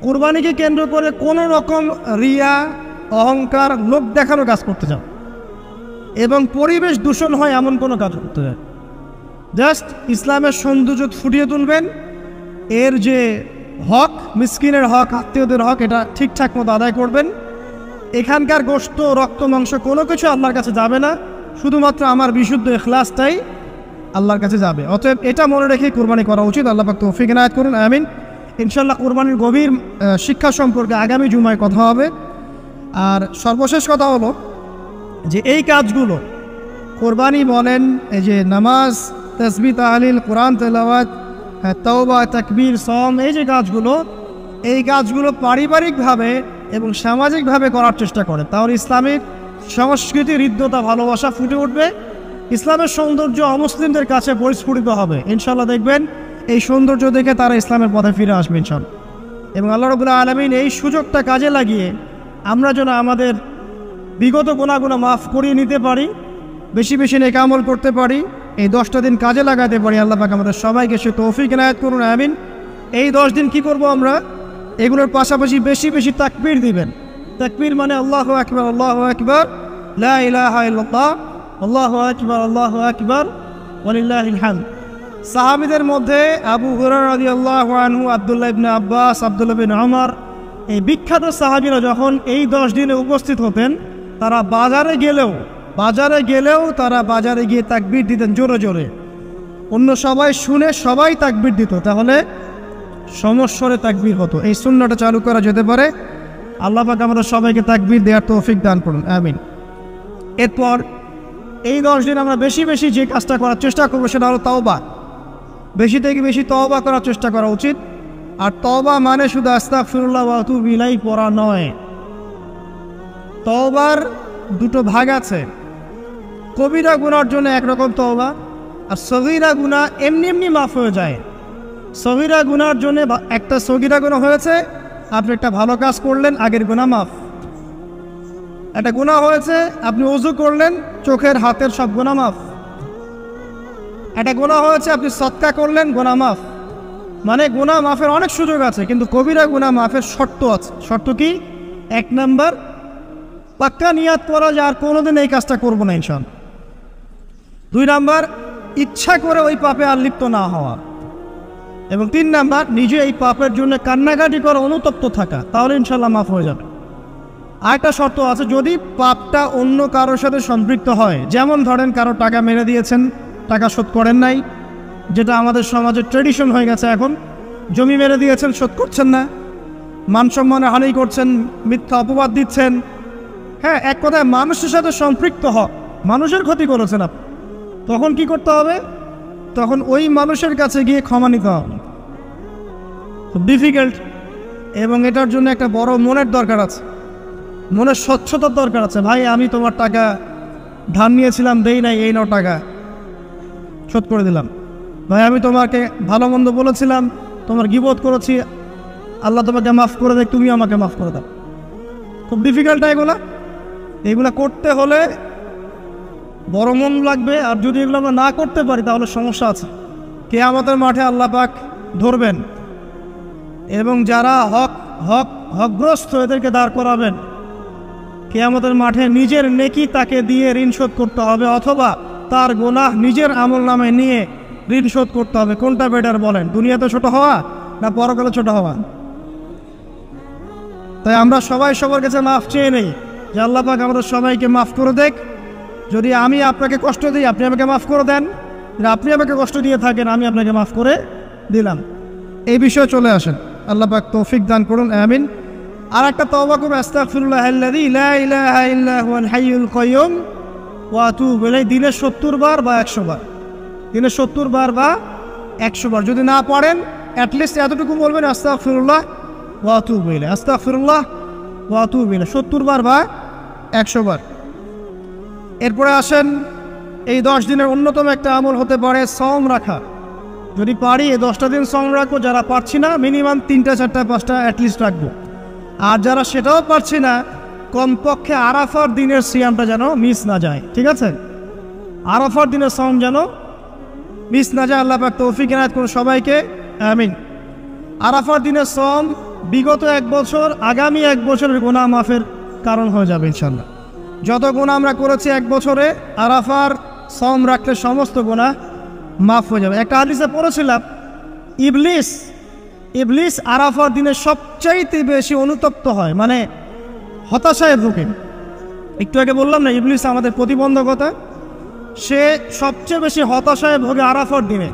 কুরবানিকে কেন্দ্র করে কোনো রকম রিয়া, অহংকার, লোক দেখানো কাজ করতে যান এবং পরিবেশ দূষণ হয় এমন কোনো কাজ করতে যান। জাস্ট ইসলামের সৌন্দর্য ফুটিয়ে তুলবেন, এর যে হক, মিসকিনের হক, আত্মীয়দের হক, এটা ঠিকঠাক মতো আদায় করবেন। এখানকার গোশত, রক্ত, মাংস কোনো কিছু আল্লাহর কাছে যাবে না, শুধুমাত্র আমার বিশুদ্ধ ইখলাসটাই আল্লাহর কাছে যাবে। অতএব এটা মনে রেখে কুরবানি করা উচিত। আল্লাহ পাক তৌফিক ইনায়াত করুন, আমিন। ইনশাআল্লাহ কুরবানির গভীর শিক্ষা সম্পর্কে আগামী জুমায় কথা হবে। আর সর্বশেষ কথা হলো যে এই কাজগুলো, কোরবানি বলেন, এই যে নামাজ, তাসবিহ, তাহলিল, কোরআন তেলাওয়াত, তওবা, তাকবীর, সম, এই যে কাজগুলো, এই কাজগুলো পারিবারিকভাবে এবং সামাজিকভাবে করার চেষ্টা করে, তাহলে ইসলামিক সংস্কৃতি, হৃদ্যতা, ভালোবাসা ফুটে উঠবে। ইসলামের সৌন্দর্য অমুসলিমদের কাছে পরিস্ফুটিত হবে। ইনশাআল্লাহ দেখবেন এই সৌন্দর্য দেখে তারা ইসলামের পথে ফিরে আসবে ইনশাআল্লাহ। এবং আল্লাহ রাব্বুল আলামিন এই সুযোগটা কাজে লাগিয়ে আমরা যেন আমাদের বিগত গুনাহগুলো মাফ করিয়ে নিতে পারি, বেশি বেশি নেক আমল করতে পারি, এই 10টা দিন কাজে লাগাতে পারি। আল্লাহ পাক আমাদের সবাইকে সে তৌফিক ইনায়াত করুন, আমিন। এই 10 দিন কি করব আমরা? এগুলোর পাশাপাশি বেশি বেশি তাকবীর দিবেন। তাকবীর মানে আল্লাহু আকবার, আল্লাহু আকবার, লা ইলাহা ইল্লাল্লাহ, আল্লাহু আকবার, আল্লাহু আকবার, ওয়ালিল্লাহিল হামদ। সাহাবীদের মধ্যে আবু হুরায়রা রাদিয়াল্লাহু আনহু, আব্দুল্লাহ ইবনে আব্বাস, আব্দুল্লাহ বিন ওমর, এই বিখ্যাত সাহাবীরা যখন এই 10 দিনে উপস্থিত হতেন, তারা বাজারে গেলেও তারা বাজারে গিয়ে তাকবীর দিতেন জোরে জোরে। অন্য সবাই শুনে সবাই তাকবীর দিত, তাহলে সমস্বরে তাকবীর হতো। এই সুন্নাহটা চালু করা যেতে পারে। আল্লাহ পাক আমাদের সবাইকে তাকবীর দেওয়ার তৌফিক দান করুন, আমিন। এরপর এই 10 দিন আমরা বেশি বেশি যে কাজটা করার চেষ্টা করবো সেটা হলো তওবা। বেশি থেকে বেশি তওবা করার চেষ্টা করা উচিত। আর তওবা মানে শুধু আস্তাগফিরুল্লাহ ওয়া আতুবু ইলাইহি পড়া নয়। তওবার দুটো ভাগ আছে। কবিরা গুনার জন্য একরকম তওবা, আর সগীরা গুনাহ এমনি এমনি মাফ হয়ে যায়। সগীরা গুনার জন্য একটা সগীরা গুনাহ হয়েছে, আপনি একটা ভালো কাজ করলেন, আগের গুনাহ মাফ। একটা গুনাহ হয়েছে, আপনি ওযু করলেন, চোখের হাতের সব গুনাহ মাফ। একটা গুনাহ হয়েছে, আপনি সদকা করলেন, গুনাহ মাফ। মানে গুনাহ মাফের অনেক সুযোগ আছে, কিন্তু কবিরা গুনাহ মাফের শর্ত আছে। শর্ত কি? 1 নাম্বার, পাক্কা নিয়াত করা যে আর কোনোদিন এই কাজটা করবো না ইনশাআল্লাহ। 2 নাম্বার, ইচ্ছা করে ওই পাপে আর লিপ্ত না হওয়া। এবং 3 নাম্বার, নিজে এই পাপের জন্য কান্নাকাটি করে অনুতপ্ত থাকা, তাহলে ইনশাআল্লাহ মাফ হয়ে যাবে। আরেকটা শর্ত আছে, যদি পাপটা অন্য কারোর সাথে সম্পৃক্ত হয়, যেমন ধরেন কারো টাকা মেরে দিয়েছেন, টাকা শোধ করেন নাই, যেটা আমাদের সমাজের ট্রেডিশন হয়ে গেছে এখন। জমি মেরে দিয়েছেন, শোধ করছেন না, মান সম্মানে হানি করছেন, মিথ্যা অপবাদ দিচ্ছেন। হ্যাঁ, এক কথায় মানুষের সাথে সম্পৃক্ত হওয়া, মানুষের ক্ষতি করেছেন আপনি, তখন কি করতে হবে? তখন ওই মানুষের কাছে গিয়ে ক্ষমা নিতে হবে। খুব ডিফিকাল্ট, এবং এটার জন্য একটা বড় মনের দরকার আছে, মনের স্বচ্ছতার দরকার আছে। ভাই, আমি তোমার টাকা ধার নিয়েছিলাম, দেই নাই, এই নাও টাকা, শোধ করে দিলাম। ভাই, আমি তোমাকে ভালো মন্দ বলেছিলাম, তোমার গীবত করেছি, আল্লাহ তোমাকে মাফ করে দেয়, তুমি আমাকে মাফ করে দাও। খুব ডিফিকাল্ট এগুলা করতে হলে বড় মন লাগবে। আর যদি এগুলো আমরা না করতে পারি তাহলে সমস্যা আছে। কিয়ামতের মাঠে আল্লাহ পাক ধরবেন, এবং যারা হকগ্রস্ত এদেরকে দাঁড় করাবেন। কিয়ামতের মাঠে নিজের নেকি তাকে দিয়ে ঋণ শোধ করতে হবে, অথবা তার গুনাহ নিজের আমল নামে নিয়ে ঋণ শোধ করতে হবে। কোনটা বেটার বলেন? দুনিয়াতে ছোট হওয়া না পরকালে ছোট হওয়া? তাই আমরা সবাই সবার কাছে মাফ চেয়ে নেই যে আল্লাহ পাক আমাদের সবাইকে মাফ করে দেখ। যদি আমি আপনাকে কষ্ট দিই, আপনি আমাকে মাফ করে দেন। যদি আপনি আমাকে কষ্ট দিয়ে থাকেন, আমি আপনাকে মাফ করে দিলাম। এই বিষয়ে চলে আসেন। আল্লাহ পাক তৌফিক দান করুন, আমিন। আর একটা তওবা করুন, আস্তাগফিরুল্লাহাল্লাযী লা ইলাহা ইল্লা হুয়াল হাইয়ুল কাইয়্যুম ওয়া আতুবু ইলাইহি, দিনে 70 বার বা 100 বার, দিনে 70 বার বা 100 বার। যদি না পারেন, অ্যাটলিস্ট এতটুকু বলবেন, আস্তাগফিরুল্লাহ ওয়া আতুবু ইলাইহি, আস্তাগফিরুল্লাহ ওয়া আতুবু ইলাইহি, 70 বার বা 100 বার। এরপরে আসেন, এই 10 দিনের অন্যতম একটা আমল হতে পারে সওম রাখা। যদি পারি এই 10টা দিন সওম রাখবো, যারা পারছি না মিনিমাম 3টা 4টা 5টা অ্যাটলিস্ট রাখবো। আর যারা সেটাও পারছি না, কমপক্ষে আরাফার দিনের সিয়ামটা যেন মিস না যায়। ঠিক আছে? আরাফার দিনের সওম যেন মিস না যায়। আল্লাহ পাক তৌফিক ইনায়াত করুন সবাইকে, আমিন। আরাফার দিনের সওম বিগত 1 বছর আগামী 1 বছরের গুনাহ মাফের কারণ হয়ে যাবে ইনশাআল্লাহ। যত গুনাহ আমরা করেছি 1 বছরে আরাফার সওম রাখলে সমস্ত গুনাহ মাফ হয়ে যাবে। একটা হাদিসে পড়েছিলাম ইবলিস আরাফার দিনে সবচাইতে বেশি অনুতপ্ত হয়, মানে হতাশায় ভোগে। একটু আগে বললাম না ইবলিস আমাদের প্রতিবন্ধকতা, সে সবচেয়ে বেশি হতাশায় ভোগে আরাফার দিনে।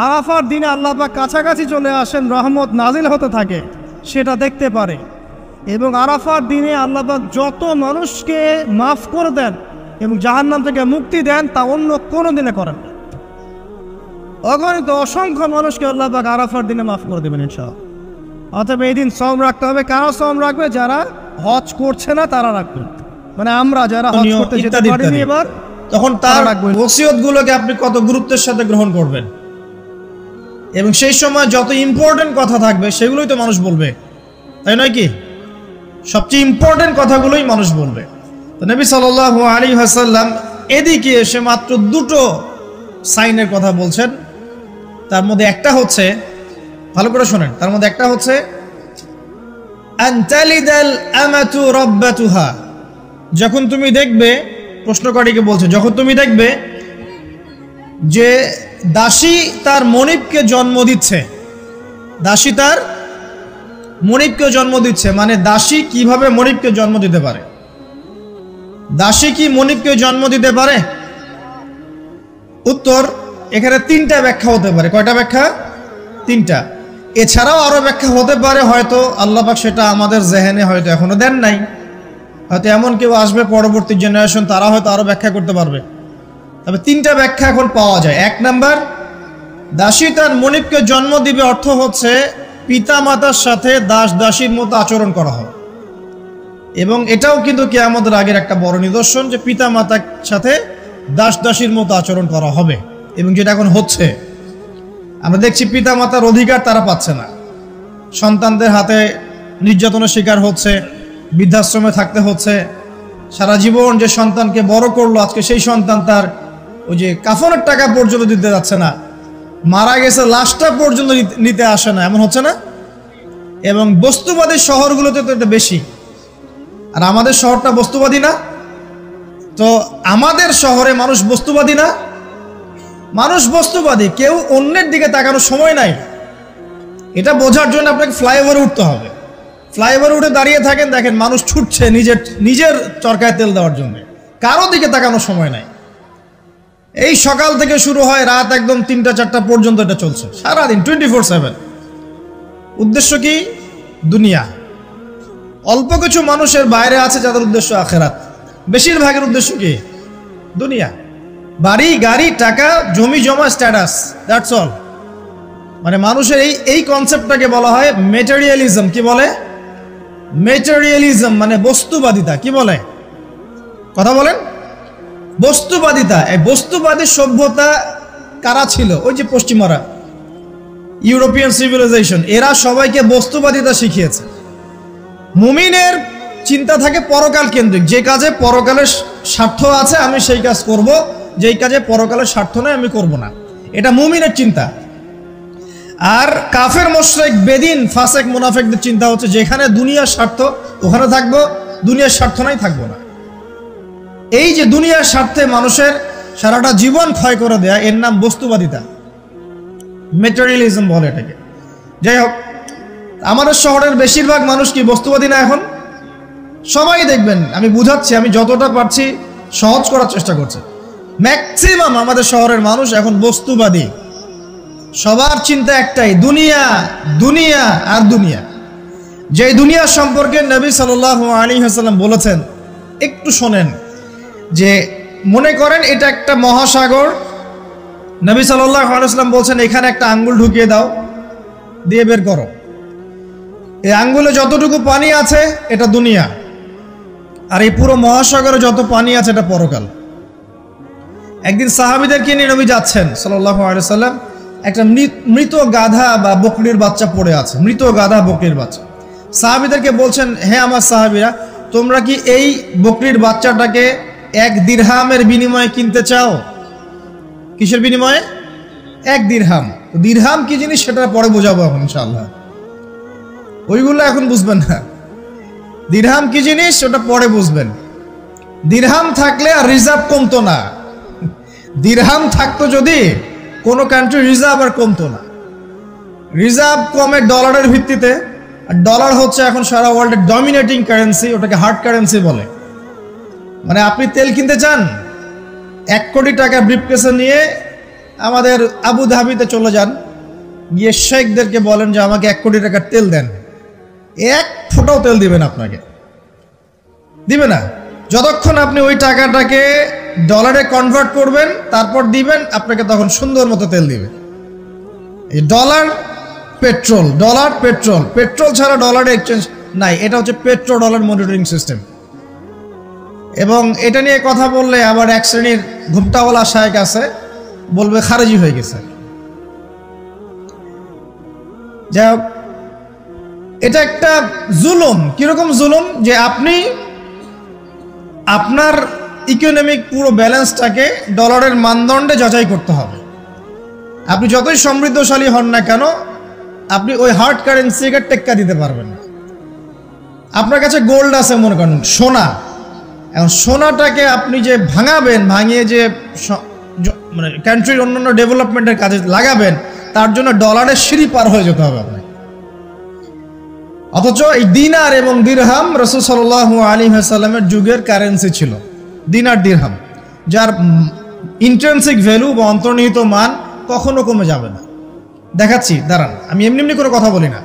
আরাফার দিনে আল্লাহ পাক কাছাকাছি চলে আসেন, রহমত নাজিল হতে থাকে, সেটা দেখতে পারে। এবং আরাফার দিনে আল্লাহ পাক যত মানুষকে মাফ করে দেন এবং জাহান্নাম থেকে মুক্তি দেন তা অন্য কোনো দিনে করেন না। অগণিত অসংখ্য মানুষকে আল্লাহ পাক আরাফার দিনে মাফ করে দেবেন ইনশাআল্লাহ। অতএব এই দিন সওম রাখতে হবে। কারা সওম রাখবে? যারা হজ করছে না তারা রাখবে, মানে আমরা যারা হজ করতে যেতে পারিনি এবার, তখন তার ওসিয়তগুলোকে আপনি কত গুরুত্বের সাথে গ্রহণ করবেন এবং সেই সময় যত ইম্পর্টেন্ট কথা থাকবে সেগুলোই তো মানুষ বলবে, তাই নয় কি? সবচেয়ে ইম্পর্টেন্ট কথাগুলোই মানুষ বলবে। তো নবী সাল্লাল্লাহু আলাইহি ওয়াসাল্লাম এদিকে এসে মাত্র 2টো সাইনের কথা বলছেন। তার মধ্যে একটা হচ্ছে, ভালো করে শোনেন, তার মধ্যে একটা হচ্ছে আনতালিদাল আমাতু রাব্বাতুহা। যখন তুমি দেখবে, প্রশ্নকারীকে বলছে, যখন তুমি দেখবে যে দাসী তার মনিবকে জন্ম দিচ্ছে, দাসী তার মনিবকে জন্ম দিচ্ছে, মানে দাসী কিভাবে মনিবকে জন্ম দিতে পারে? দাসী কি মনিবকে জন্ম দিতে পারে? উত্তর, এখানে 3টা ব্যাখ্যা হতে পারে। কয়টা ব্যাখ্যা? 3টা। এছাড়াও আরো ব্যাখ্যা হতে পারে, হয়তো আল্লাহ পাক সেটা আমাদের জেহেনে হয়তো এখনো দেন নাই, হয়তো এমন কেউ আসবে পরবর্তী জেনারেশন, তারা হয়তো আরো ব্যাখ্যা করতে পারবে। তবে 3টা ব্যাখ্যা এখন পাওয়া যায়। 1 নাম্বার, দাসী তার মনিবকে জন্ম দিবে অর্থ হচ্ছে পিতা মাতার সাথে দাস দাসীর মতো আচরণ করা হবে। এবং এটাও কিন্তু কিয়ামতের আগের একটা বড় নিদর্শন যে পিতা মাতার সাথে দাস দাসীর মতো আচরণ করা হবে। এবং যেটা এখন হচ্ছে, আমরা দেখছি পিতা মাতার অধিকার তারা পাচ্ছে না, সন্তানদের হাতে নির্যাতনের শিকার হচ্ছে, বৃদ্ধাশ্রমে থাকতে হচ্ছে। সারা জীবন যে সন্তানকে বড় করলো, আজকে সেই সন্তান তার ওই যে কাফনের টাকা পর্যন্ত দিতে যাচ্ছে না, মারা গেছে লাশটা পর্যন্ত নিতে আসে না, এমন হচ্ছে না? এবং বস্তুবাদী শহরগুলোতে তো এটা বেশি, আর আমাদের শহরটা বস্তুবাদী না। তো আমাদের শহরে মানুষ বস্তুবাদী না? মানুষ বস্তুবাদী, কেউ অন্যের দিকে তাকানোর সময় নাই। এটা বোঝার জন্য আপনাকে ফ্লাইওভারে উঠতে হবে। ফ্লাইওভারে উঠে দাঁড়িয়ে থাকেন, দেখেন মানুষ ছুটছে নিজের চরকায় তেল দেওয়ার জন্য, কারো দিকে তাকানোর সময় নাই। এই সকাল থেকে শুরু হয়, রাত একদম 3টা-4টা পর্যন্ত এটা চলছে, সারাদিন 24/7। উদ্দেশ্য কি? দুনিয়া। অল্প কিছু মানুষের বাইরে আছে যাদের উদ্দেশ্য আখেরাত, বেশিরভাগের উদ্দেশ্য কি? দুনিয়া। বাড়ি গাড়ি টাকা জমি জমা স্ট্যাটাস, দ্যাটস অল। মানে মানুষের এই কনসেপ্টটাকে বলা হয় মেটেরিয়ালিজম। কি বলে? মেটেরিয়ালিজম মানে বস্তুবাদিতা। কি বলে? কথা বলেন। বস্তুবাদিতা। এই বস্তুবাদী সভ্যতা কারা ছিল? ওই যে পশ্চিমারা, ইউরোপিয়ান সিভিলাইজেশন, এরা সবাইকে বস্তুবাদিতা শিখিয়েছে। মুমিনের চিন্তা থাকে পরকাল কেন্দ্রিক, যে কাজে পরকালের স্বার্থ আছে আমি সেই কাজ করব, যেই কাজে পরকালের স্বার্থ নয় আমি করব না, এটা মুমিনের চিন্তা। আর কাফের মুশরিক বেদিন ফাসেক মুনাফিকদের চিন্তা হচ্ছে যেখানে দুনিয়ার স্বার্থ ওখানে থাকবো, দুনিয়ার স্বার্থ নাই থাকবো না। এই যে দুনিয়ার স্বার্থে মানুষের সারাটা জীবন ক্ষয় করে দেয়া, এর নাম বস্তুবাদিতা, মেটেরিয়ালিজম বলে এটাকে। যাই হোক, আমাদের শহরের বেশিরভাগ মানুষ কি বস্তুবাদী না? এখন সবাই দেখবেন, আমি বুঝাচ্ছি, আমি যতটা পারছি সহজ করার চেষ্টা করছি। ম্যাক্সিমাম আমাদের শহরের মানুষ এখন বস্তুবাদী। সবার চিন্তা একটাই, দুনিয়া, দুনিয়া আর দুনিয়া। যে দুনিয়া সম্পর্কে নবী সাল্লাল্লাহু আলাইহি ওয়াসাল্লাম বলেছেন, একটু শোনেন, যে মনে করেন এটা একটা মহাসাগর। নবী সাল্লাল্লাহু আলাইহি ওয়াসাল্লাম বলছেন এখানে একটা আঙ্গুল ঢুকিয়ে দাও, দিয়ে বের করো। এই আঙ্গুলে যতটুকু পানি আছে এটা দুনিয়া, আর এই পুরো মহাসাগরে যত পানি আছে এটা পরকাল। একদিন সাহাবীদেরকে নিয়ে নবী যাচ্ছেন সাল্লাল্লাহু আলাইহি ওয়াসাল্লাম, একটা মৃত গাধা বা বকরির বাচ্চা পড়ে আছে, মৃত গাধা বকরির বাচ্চা। সাহাবীদেরকে বলছেন, হে আমার সাহাবীরা, তোমরা কি এই বকরির বাচ্চাটাকে 1 দিরহামের বিনিময়ে কিনতে চাও? কিসের বিনিময়ে? 1 দিরহাম। দিরহাম কি জিনিস সেটা পরে বোঝাবো এখন ইনশাআল্লাহ। ওইগুলো এখন বুঝবেন না। দিরহাম কি জিনিস ওটা পরে বুঝবেন। দিরহাম থাকলে আর রিজার্ভ কমতো না। দিরহাম থাকতো যদি কোনো কান্ট্রি রিজার্ভ আর কমতো না। রিজার্ভ কমে ডলারের ভিত্তিতে, আর ডলার হচ্ছে এখন সারা ওয়ার্ল্ডের ডমিনেটিং কারেন্সি, ওটাকে হার্ড কারেন্সি বলে। মানে আপনি তেল কিনতে চান, 1 কোটি টাকা ব্রিফকেসে নিয়ে আমাদের আবু ধাবিতে চলে যান, গিয়ে শেখদেরকে বলেন যে আমাকে 1 কোটি টাকার তেল দেন, 1 ফোঁটাও তেল দিবেন আপনাকে, দিবে না। যতক্ষণ আপনি ওই টাকাটাকে ডলারে কনভার্ট করবেন তারপর দিবেন, আপনাকে তখন সুন্দর মতো তেল দিবে। এই dollar petrol, dollar petrol, petrol ছাড়া ডলারের এক্সচেঞ্জ নাই। এটা হচ্ছে পেট্রো ডলার মনিটরিং সিস্টেম। এবং এটা নিয়ে কথা বললে আবার এক শ্রেণীর ঘুমটাওয়ালা শায়েখ আছে, বলবে খারেজি হয়ে গেছে। যাই হোক, এটা একটা জুলুম। কিরকম জুলুম? যে আপনি আপনার ইকোনমিক পুরো ব্যালেন্সটাকে ডলারের মানদণ্ডে যাচাই করতে হবে। আপনি যতই সমৃদ্ধশালী হন না কেন, আপনি ওই হার্ড কারেন্সিকে টেক্কা দিতে পারবেন না। আপনার কাছে গোল্ড আছে মনে করেন, সোনা, এখন সোনাটাকে আপনি যে ভাঙাবেন, ভাঙিয়ে যে মানে কান্ট্রির অন্যান্য ডেভেলপমেন্টের কাজে লাগাবেন, তার জন্য ডলারের সিঁড়ি পার হয়ে যেতে হবে আপনাকে। অথচ এই দিনার এবং দিরহাম রাসূল সাল্লাল্লাহু আলাইহি ওয়াসাল্লামের যুগের কারেন্সি ছিল, দিনার দিরহাম, যার ইন্ট্রিনসিক ভ্যালু বা অন্তর্নিহিত মান কখনো কমে যাবে না। দেখাচ্ছি, দাঁড়ান, আমি এমনি এমনি করে কথা বলি না।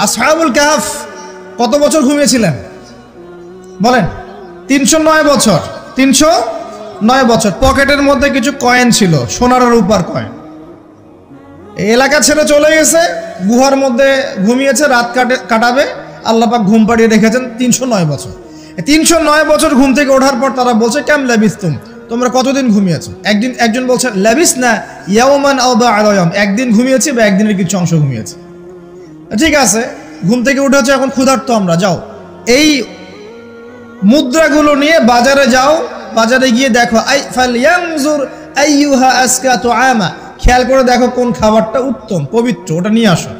আসহাবুল কাহফ কত বছর ঘুমিয়েছিলেন বলেন? 309 বছর। 309 বছর। পকেটের মধ্যে কিছু কয়েন ছিল, সোনার আর রূপার কয়েন। এই এলাকা ছেড়ে চলে গেছে, গুহার মধ্যে ঘুমিয়েছে, রাত কাটাবে। আল্লাহ পাক ঘুম পাড়িয়ে রেখেছেন 309 বছর। 309 বছর ঘুম থেকে ওঠার পর তারা বলছে, কাম লাবিস্তুম, তোমরা কতদিন ঘুমিয়েছো? একজন বলছে লাবিস না ইয়াওমান আও বা'দা ইয়াওম, একদিন ঘুমিয়েছি বা একদিনের কিছু অংশ ঘুমিয়েছি। ঠিক আছে, ঘুম থেকে উঠেছে, এখন ক্ষুধার্ত আমরা, যাও এই মুদ্রাগুলো নিয়ে বাজারে যাও, বাজারে গিয়ে দেখো ফালয়ানজুর আইয়ুহা আসকা তুআমা, খেয়াল করে দেখো কোন খাবারটা উত্তম পবিত্র, ওটা নিয়ে আসো।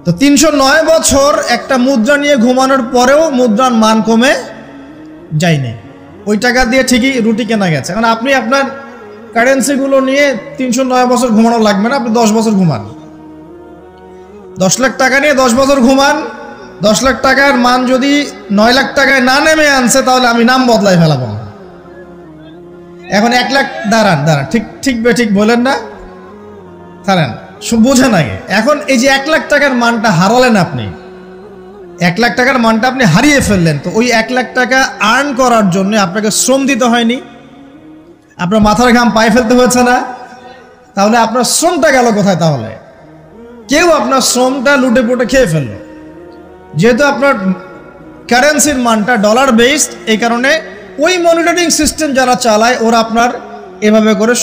তো 309 বছর একটা মুদ্রা নিয়ে ঘুমানোর পরেও মুদ্রার মান কমে যায়নি। ওই টাকা দিয়ে ঠিকই রুটি কেনা গেছে। কারণ আপনি আপনার কারেন্সিগুলো নিয়ে 309 বছর ঘুমানো লাগবে না, আপনি 10 বছর ঘুমান। 10 লাখ টাকা নিয়ে 10 বছর ঘুমান। 10 লাখ টাকার মান যদি 9 লাখ টাকায় না নেমে আনছে, তাহলে আমি নাম বদলাই ফেলাবো। এখন 1 লাখ, দাঁড়ান, ঠিক বলেন না, দাঁড়ান, বোঝেন আগে। এখন এই যে 1 লাখ টাকার মানটা হারালেন আপনি, 1 লাখ টাকার মানটা আপনি হারিয়ে ফেললেন, তো ওই 1 লাখ টাকা আর্ন করার জন্য আপনাকে শ্রম দিতে হয়নি? আপনার মাথার ঘাম পায়ে ফেলতে হয়েছে না? তাহলে আপনার শ্রমটা গেল কোথায়? তাহলে কেউ আপনার শ্রমটা লুটে পুটে খেয়ে ফেললো। যেহেতু আপনার কারেন্সির মানটা ডলার বেসড, এই কারণে ওই মনিটরিং সিস্টেম যারা চালায় ওরা আপনার এভাবে করে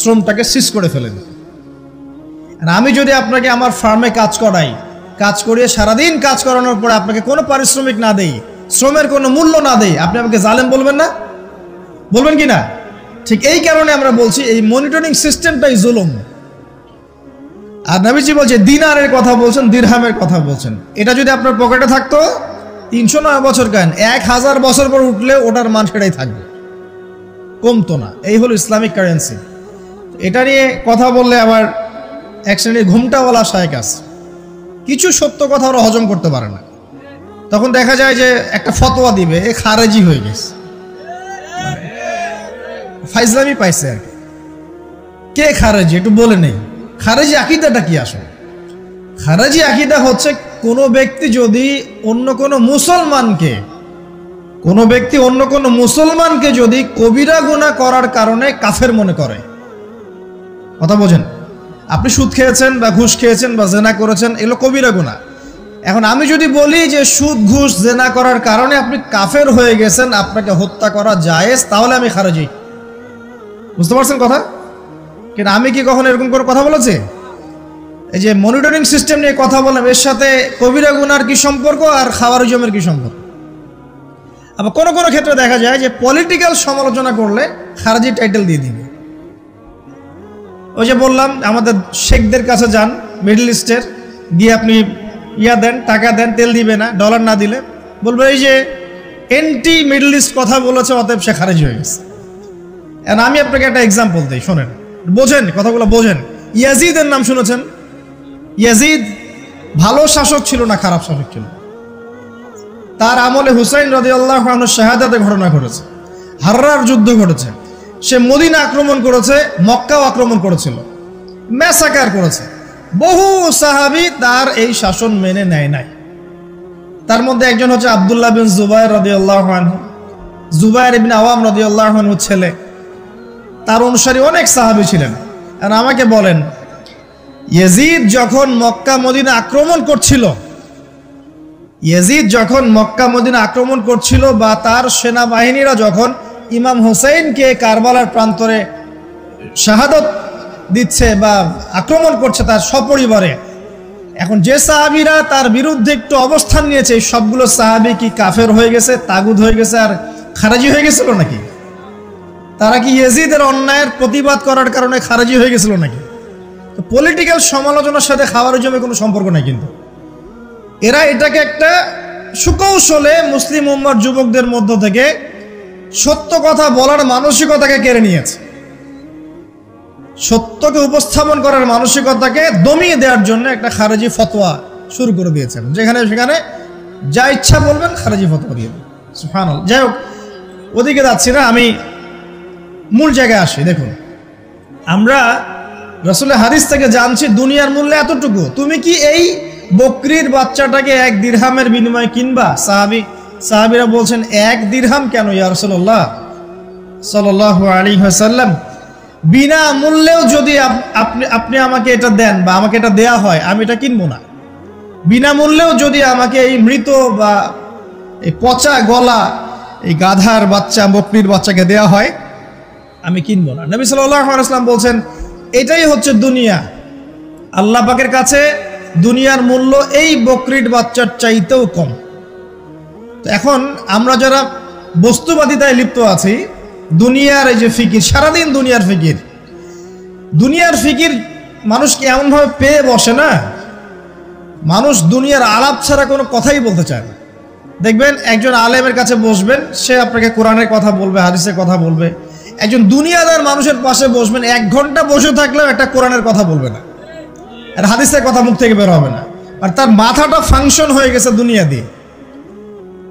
শ্রমটাকে সিজ করে ফেলে দেয়। আর আমি যদি আপনাকে আমার ফার্মে কাজ করাই, কাজ করিয়ে সারাদিন কাজ করানোর পরে আপনাকে কোনো পারিশ্রমিক না দেই, শ্রমের কোনো মূল্য না দেই, আপনি আমাকে জালেম বলবেন না? বলবেন কি না? ঠিক এই কারণে আমরা বলছি এই মনিটরিং সিস্টেমটাই জুলুম। আর নবীজি বলছে দিনারের কথা বলছেন, দিরহামের কথা বলছেন। এটা যদি আপনার পকেটে থাকতো 309 বছর কেন, 1000 বছর পর উঠলে ওটার মান সেটাই থাকবে, কমতো না। এই হলো ইসলামিক কারেন্সি। এটা নিয়ে কথা বললে আবার এক শ্রেণীর ঘুমটাওয়ালা শায়েখ আছে, কিছু সত্য কথা ওরা হজম করতে পারে না। তখন দেখা যায় যে একটা ফতোয়া দিবে, এ খারেজি হয়ে গেছে, ফাইজলামি পাইছে আর কি। কে খারেজি একটু বলে নেই। খারেজি আকীদাটা কি আসলে? খারেজি আকীদা হচ্ছে কোনো ব্যক্তি যদি অন্য কোনো মুসলমানকে যদি কবিরা গুনাহ করার কারণে কাফের মনে করে। কথা বোঝেন? আপনি সুদ খেয়েছেন বা ঘুষ খেয়েছেন বা জেনা করেছেন, এগুলো কবিরা গুনাহ। এখন আমি যদি বলি যে সুদ ঘুষ জেনা করার কারণে আপনি কাফের হয়ে গেছেন, আপনাকে হত্যা করা জায়েজ, তাহলে আমি খারেজি। বুঝতে পারছেন কথা? কিন্তু আমি কি কখনো এরকম করে কথা বলেছি? এই যে মনিটরিং সিস্টেম নিয়ে কথা বললাম, এর সাথে কবিরা গুনার কি সম্পর্ক আর খাওয়ারিজমের কি সম্পর্ক? আবার কোনো কোনো ক্ষেত্রে দেখা যায় যে পলিটিক্যাল সমালোচনা করলে খারেজি টাইটেল দিয়ে দিবে। ওই যে বললাম, আমাদের শেখদের কাছে যান, মিডল ইস্টের, গিয়ে আপনি ইয়া দেন, টাকা দেন, তেল দিবে না, ডলার না দিলে বলবে এই যে এন্টি মিডল ইস্ট কথা বলেছে, অতএব সে খারিজ হয়ে গেছে। আমি আপনাকে একটা এক্সাম্পল দিই, শোনেন, বোঝেন কথাগুলো, বোঝেন। ইয়াজিদের নাম শুনেছেন? ইয়াজিদ ভালো শাসক ছিল না খারাপ শাসক ছিল? তার আমলে হুসাইন রাদিয়াল্লাহু আনহু শাহাদাতের ঘটনা ঘটেছে, হাররার যুদ্ধ ঘটেছে, সে মদিনা আক্রমণ করেছে, মক্কাও আক্রমণ করেছিল, ম্যাসাকার করেছে। বহু সাহাবী তার এই শাসন মেনে নেয় নাই। তার মধ্যে একজন হচ্ছে আব্দুল্লাহ বিন জুবায়ের রাদিয়াল্লাহু আনহু, জুবায়ের ইবনে আওয়াম রাদিয়াল্লাহু আনহুর ছেলে। তার অনুসারী অনেক সাহাবী ছিলেন। আর আমাকে বলেন, ইয়াজিদ যখন মক্কা মদিনা আক্রমণ করছিল, ইয়াজিদ যখন মক্কা মদিনা আক্রমণ করছিল বা তার সেনাবাহিনীরা যখন ইমাম হুসাইনকে কারবালার প্রান্তরে শাহাদত দিচ্ছে বা আক্রমণ করছে তার সপরিবারে, এখন যে সাহাবীরা তার বিরুদ্ধে একটু অবস্থান নিয়েছে, এই সবগুলো সাহাবী কি কাফের হয়ে গেছে, তাগুত হয়ে গেছে আর খারাজি হয়ে গেছিল নাকি? তারা কি ইয়াজিদের অন্যায়ের প্রতিবাদ করার কারণে খারাজি হয়ে গেছিল নাকি? তো পলিটিক্যাল সমালোচনার সাথে খাওয়ারিজমের কোনো সম্পর্ক নাই। কিন্তু এরা এটাকে একটা সুকৌশলে মুসলিম উম্মার যুবকদের মধ্য থেকে সত্য কথা বলার মানসিকতাকে কেড়ে নিয়েছে, সত্যকে উপস্থাপন করার মানসিকতাকে দমিয়ে দেওয়ার জন্য একটা খারেজি ফতোয়া শুরু করে দিয়েছেন, যেখানে সেখানে যা ইচ্ছা বলবেন খারেজি ফতোয়া দিয়ে দেবেন। সুবহানাল্লাহ। যাই হোক, ওদিকে যাচ্ছি না, আমি মূল জায়গায় আসি। দেখুন, আমরা রাসূলের হাদিস থেকে জানছি দুনিয়ার মূল্য এতটুকু। তুমি কি এই বকরির বাচ্চাটাকে 1 দিরহামের বিনিময়ে কিনবা? সাহাবীরা বলছেন 1 দিরহাম কেন ইয়া রাসূলুল্লাহ সাল্লাল্লাহু আলাইহি ওয়াসাল্লাম, বিনা মূল্যেও যদি আপনি আমাকে এটা দেন বা আমাকে এটা দেয়া হয়, আমি এটা কিনবো না। বিনা মূল্যেও যদি আমাকে এই মৃত বা এই পচা গলা এই গাধার বাচ্চা, বকরির বাচ্চাকে দেয়া হয়, আমি কিনবো না। নবী সাল্লাল্লাহু আলাইহি ওয়াসাল্লাম বলছেন এটাই হচ্ছে দুনিয়া। আল্লাহ পাকের কাছে দুনিয়ার মূল্য এই বকরির বাচ্চার চাইতেও কম। তো এখন আমরা যারা বস্তুবাদিতায় লিপ্ত আছি, দুনিয়ার এই যে ফিকির, সারাদিন দুনিয়ার ফিকির মানুষকে এমনভাবে পেয়ে বসে না, মানুষ দুনিয়ার আলাপ ছাড়া কোনো কথাই বলতে চায় না। দেখবেন একজন আলেমের কাছে বসবেন, সে আপনাকে কোরআনের কথা বলবে, হাদিসের কথা বলবে। একজন দুনিয়াদার মানুষের পাশে বসবেন, 1 ঘন্টা বসে থাকলেও একটা কোরআনের কথা বলবে না, আর হাদিসের কথা মুখ থেকে বের হবে না। আর তার মাথাটা ফাংশন হয়ে গেছে দুনিয়া দিয়ে,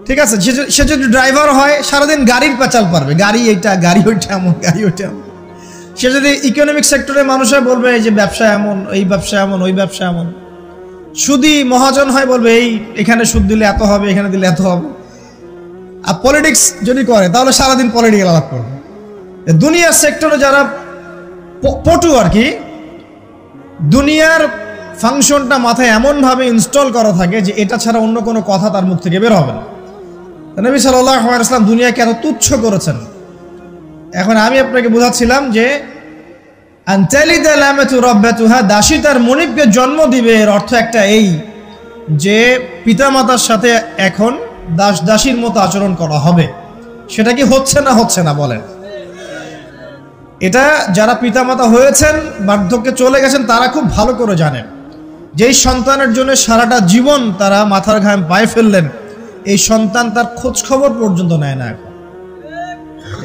ঠিক আছে? সে যদি ড্রাইভার হয়, সারাদিন গাড়ির পেঁচাল পারবে, গাড়ি এইটা, গাড়ি ওইটা, এমন গাড়ি ওইটা এমন। সে যদি ইকোনমিক সেক্টরের মানুষরা বলবে এই যে ব্যবসা এমন, এই ব্যবসা এমন, ওই ব্যবসা এমন। সুদী মহাজন হয়, বলবে এখানে সুদ দিলে এত হবে, এখানে দিলে এত হবে। আর পলিটিক্স যদি করে তাহলে সারাদিন পলিটিক্যাল আলাপ করবে। দুনিয়ার সেক্টরে যারা পটু আর কি, দুনিয়ার ফাংশনটা মাথায় এমনভাবে ইনস্টল করা থাকে যে এটা ছাড়া অন্য কোনো কথা তার মুখ থেকে বের হবে না। নবী সাল্লাল্লাহু আলাইহি ওয়াসাল্লাম দুনিয়াকে এত তুচ্ছ করেছেন। এখন আমি আপনাকে বোঝাচ্ছিলাম যে আনতালিদা লামাতু রাব্বাতুহা, দাসী তার মনিবকে জন্ম দিবে, এর অর্থ একটা এই যে পিতামাতার সাথে এখন দাসীর মতো আচরণ করা হবে। সেটা কি হচ্ছে না বলেন? এটা যারা পিতামাতা হয়েছেন, বার্ধক্যে চলে গেছেন, তারা খুব ভালো করে জানেন যেই সন্তানের জন্য সারাটা জীবন তারা মাথার ঘাম পায়ে ফেললেন, এই সন্তান তার খোঁজ খবর পর্যন্ত নেয় না।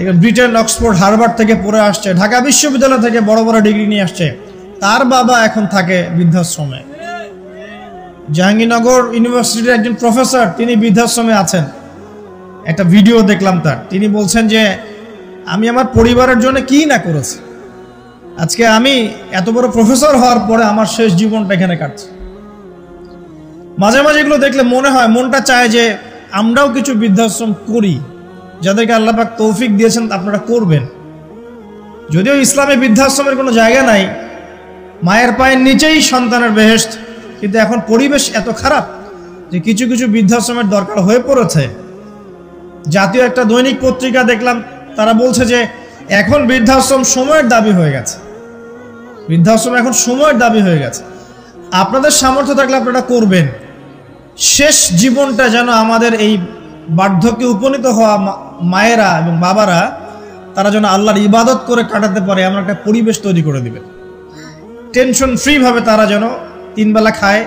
এখন ব্রিটেন, অক্সফোর্ড, হার্ভার্ড থেকে পড়ে আসছে, ঢাকা বিশ্ববিদ্যালয় থেকে বড় বড় ডিগ্রি নিয়ে আসছে, তার বাবা এখন থাকে বৃদ্ধাশ্রমে। জাহাঙ্গীরনগর ইউনিভার্সিটির একজন প্রফেসর, তিনি বৃদ্ধাশ্রমে আছেন। একটা ভিডিও দেখলাম তার, তিনি বলছেন যে আমি আমার পরিবারের জন্য কি না করেছি, আজকে আমি এত বড় প্রফেসর হওয়ার পরে আমার শেষ জীবনটা এখানে কাটছে। মাঝে মাঝে এগুলো দেখলে মনে হয়, মনটা চায় যে আমরাও কিছু বৃদ্ধাশ্রম করি, যাদেরকে আল্লাহ পাক তৌফিক দিয়েছেন আপনারা করবেন। যদিও ইসলামে বৃদ্ধাশ্রমের কোনো জায়গা নাই, মায়ের পায়ের নিচেই সন্তানের বেহেশত, কিন্তু এখন পরিবেশ এত খারাপ যে কিছু কিছু বৃদ্ধাশ্রমের দরকার হয়ে পড়েছে। জাতীয় একটা দৈনিক পত্রিকা দেখলাম, তারা বলছে যে এখন বৃদ্ধাশ্রম সময়ের দাবি হয়ে গেছে, বৃদ্ধাশ্রম এখন সময়ের দাবি হয়ে গেছে। আপনাদের সামর্থ্য থাকলে আপনারা করবেন। শেষ জীবনটা যেন আমাদের এই বার্ধক্যে উপনীত হওয়া মায়েরা এবং বাবারা, তারা যেন আল্লাহর ইবাদত করে কাটাতে পারে এমন একটা পরিবেশ তৈরি করে দিবেন। টেনশন ফ্রি ভাবে তারা যেন 3 বেলা খায়,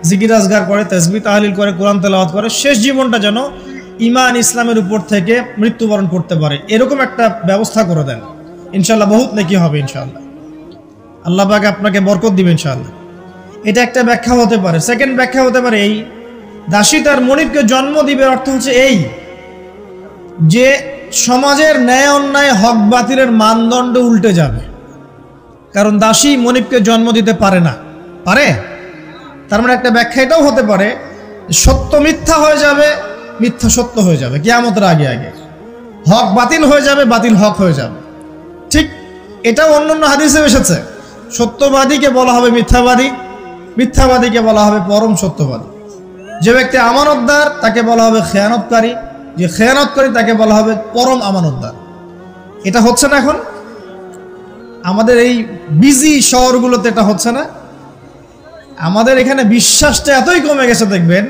জিকির আজগার করে, তাসবিহ তাহলিল করে, কোরআন তেলাওয়াত করে, শেষ জীবনটা যেন ঈমান ইসলামের উপর থেকে মৃত্যুবরণ করতে পারে, এরকম একটা ব্যবস্থা করে দেন। ইনশাআল্লাহ বহুত নেকি হবে ইনশাআল্লাহ। আল্লাহ পাক আপনাকে বরকত দিবেন ইনশাআল্লাহ। এটা একটা ব্যাখ্যা হতে পারে। সেকেন্ড ব্যাখ্যা হতে পারে এই, দাসী তার মনিবকে জন্ম দিবে অর্থ হচ্ছে এই যে সমাজের ন্যায় অন্যায় হক বাতিলের মানদণ্ড উল্টে যাবে। কারণ দাসী মনিবকে জন্ম দিতে পারে না, পারে? তার মানে একটা ব্যাখ্যা এটাও হতে পারে, সত্য মিথ্যা হয়ে যাবে, মিথ্যা সত্য হয়ে যাবে কিয়ামতের আগে আগে, হক বাতিল হয়ে যাবে, বাতিল হক হয়ে যাবে। ঠিক এটাও অন্যান্য হাদিসে এসেছে, সত্যবাদীকে বলা হবে মিথ্যাবাদী, মিথ্যাবাদীকে বলা হবে পরম সত্যবাদী। যে ব্যক্তি আমানতদার তাকে বলা হবে খেয়ানতকারী, যে খেয়ানতকারী তাকে বলা হবে পরম আমানতদার। এটা হচ্ছে না এখন আমাদের এই বিজি শহরগুলোতে, এটা হচ্ছে না। আমাদের এখানে বিশ্বাসটা এতই কমে গেছে, দেখবেন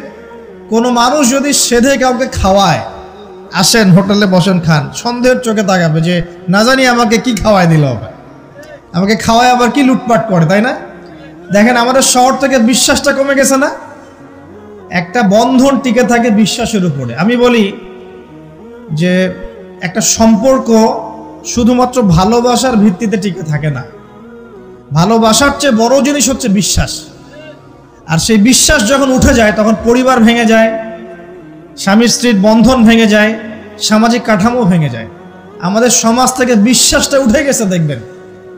কোনো মানুষ যদি সেধে কাউকে খাওয়ায়, আসেন হোটেলে বসেন খান, সন্দেহের চোখে তাকাবে যে না জানি আমাকে কি খাওয়াই দিল, আমাকে খাওয়ায় আবার কি লুটপাট করে, তাই না? দেখেন আমাদের শহর থেকে বিশ্বাসটা কমে গেছে না? একটা বন্ধন টিকে থাকে বিশ্বাসের উপরে। আমি বলি যে একটা সম্পর্ক শুধুমাত্র ভালোবাসার ভিত্তিতে টিকে থাকে না, ভালোবাসার চেয়ে বড় জিনিস হচ্ছে বিশ্বাস। আর সেই বিশ্বাস যখন উঠে যায় তখন পরিবার ভেঙে যায়, স্বামী স্ত্রীর বন্ধন ভেঙে যায়, সামাজিক কাঠামো ভেঙে যায়। আমাদের সমাজ থেকে বিশ্বাসটা উঠে গেছে, দেখবেন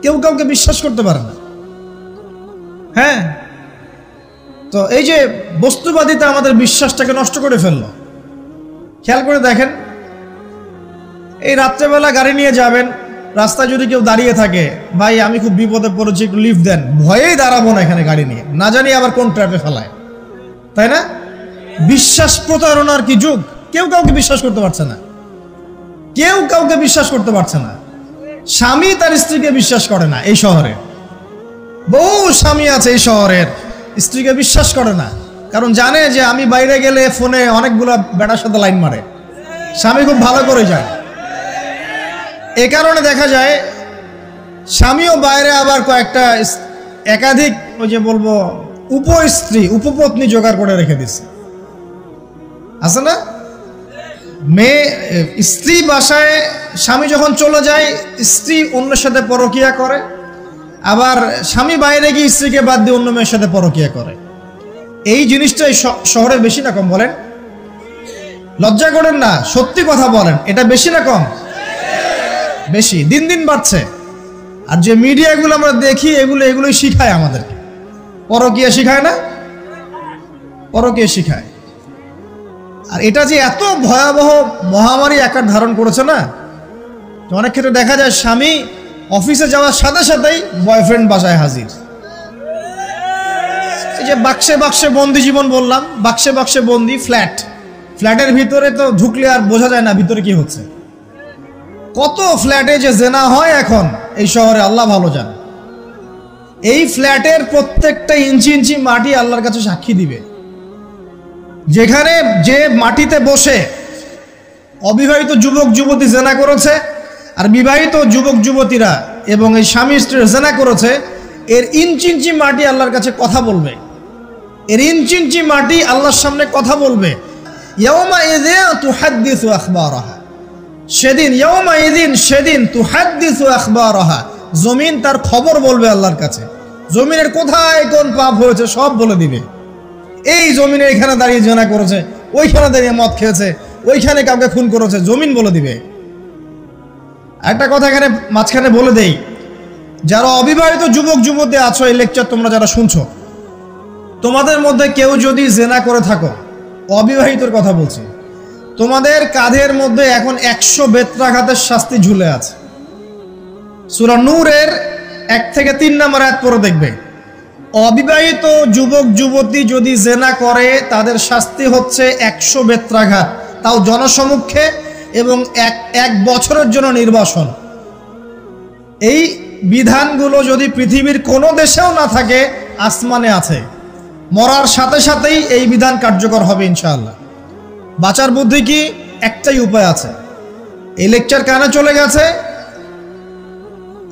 কেউ কাউকে বিশ্বাস করতে পারে না। হ্যাঁ, তো এই যে বস্তুবাদিতা আমাদের বিশ্বাসটাকে নষ্ট করে ফেললো। খেয়াল করে দেখেন, এই রাত্রেবেলা গাড়ি নিয়ে যাবেন, রাস্তায় যদি কেউ দাঁড়িয়ে থাকে, ভাই আমি খুব বিপদে পড়েছি একটু লিফট দেন, ভয়েই দাঁড়াবো না এখানে গাড়ি নিয়ে, না জানি আবার কোন ট্র্যাপে ফেলায়, তাই না? বিশ্বাস প্রতারণার কি যুগ, কেউ কাউকে বিশ্বাস করতে পারছে না, কেউ কাউকে বিশ্বাস করতে পারছে না। স্বামী তার স্ত্রীকে বিশ্বাস করে না। এই শহরে বহু স্বামী আছে এই শহরের, স্ত্রীকে বিশ্বাস করে না, কারণ জানে যে আমি বাইরে গেলে ফোনে অনেকগুলো বেটার সাথে লাইন মারে, স্বামী খুব ভালো করে যায়। এ কারণে দেখা যায় স্বামীও বাইরে আবার কয়েকটা একাধিক ওই যে বলবো উপস্ত্রী উপপত্নী জোগাড় করে রেখে দিচ্ছে, আছে না? মেয়ে স্ত্রী বাসায়, স্বামী যখন চলে যায় স্ত্রী অন্যের সাথে পরকিয়া করে, আবার স্বামী বাইরে গিয়ে স্ত্রীকে বাদ দিয়ে অন্য মেয়ের সাথে পরকিয়া করে। এই জিনিসটাই শহরে বেশি না কম বলেন? লজ্জা করেন না, সত্যি কথা বলেন, এটা বেশি না কম? বেশি, দিন দিন বাড়ছে। আর যে মিডিয়াগুলো আমরা দেখি এগুলোই শিখায় আমাদেরকে, পরকীয়া শিখায় না? পরকীয়া শিখায়। আর এটা যে এত ভয়াবহ মহামারী আকার ধারণ করেছে না, অনেক ক্ষেত্রে দেখা যায় স্বামী অফিসে যাওয়ার সাথে সাথেই বয়ফ্রেন্ড বাসায় হাজির। এই যে বাক্সে বাক্সে বন্দি জীবন বললাম, বাক্সে বাক্সে বন্দি ফ্ল্যাটের ভিতরে তো ঢুকলে আর বোঝা যায় না ভিতরে কি হচ্ছে। কত ফ্ল্যাটে যে জেনা হয় এখন এই শহরে আল্লাহ ভালো জানে। এই ফ্ল্যাটের প্রত্যেকটা ইঞ্চি ইঞ্চি মাটি আল্লাহর কাছে সাক্ষী দিবে। যেখানে যে মাটিতে বসে অবিবাহিত যুবক যুবতী জেনা করেছে আর বিবাহিত যুবক যুবতীরা এবং এই স্বামী স্ত্রী জেনা করেছে, এর ইঞ্চি ইঞ্চি মাটি আল্লাহর কাছে কথা বলবে, এর ইঞ্চি ইঞ্চি মাটি আল্লাহর সামনে কথা বলবে। ইয়াউমা ইযিন তুহাদ্দিসু আখবারাহা, সেদিন ইয়াউমা ইযিন, সেদিন তুহাদ্দিসু আখবারাহা, জমিন তার খবর বলবে আল্লাহর কাছে। জমিনের কোথায় কোন পাপ হয়েছে সব বলে দিবে। এই জমিনে এখানে দাঁড়িয়ে জেনা করেছে, ওইখানে দাঁড়িয়ে মদ খেয়েছে, ওইখানে কাউকে খুন করেছে, জমিন বলে দিবে। একটা কথা এখানে মাঝখানে বলে দেই, যারা অবিবাহিত যুবক যুবতী আছো, এই লেকচার তোমরা যারা শুনছো, তোমাদের মধ্যে কেউ যদি জেনা করে থাকো, অবিবাহিতর কথা বলছি, তোমাদের কাঁধের মধ্যে এখন 100 বেত্রাঘাতের শাস্তি ঝুলে আছে। সূরা নূরের 1 থেকে 3 নম্বর আয়াত পড়ে দেখবে, অবিবাহিত যুবক যুবতী যদি জেনা করে তাদের শাস্তি হচ্ছে 100 বেত্রাঘাত, তাও জনসমক্ষে, এবং এক বছরের জন্য নির্বাসন। এই বিধানগুলো যদি পৃথিবীর কোনো দেশেও না থাকে, আসমানে আছে। মরার সাথে সাথেই এই বিধান কার্যকর হবে ইনশাআল্লাহ। বাঁচার বুদ্ধি কি? একটাই উপায় আছে। এই লেকচার কানে চলে গেছে,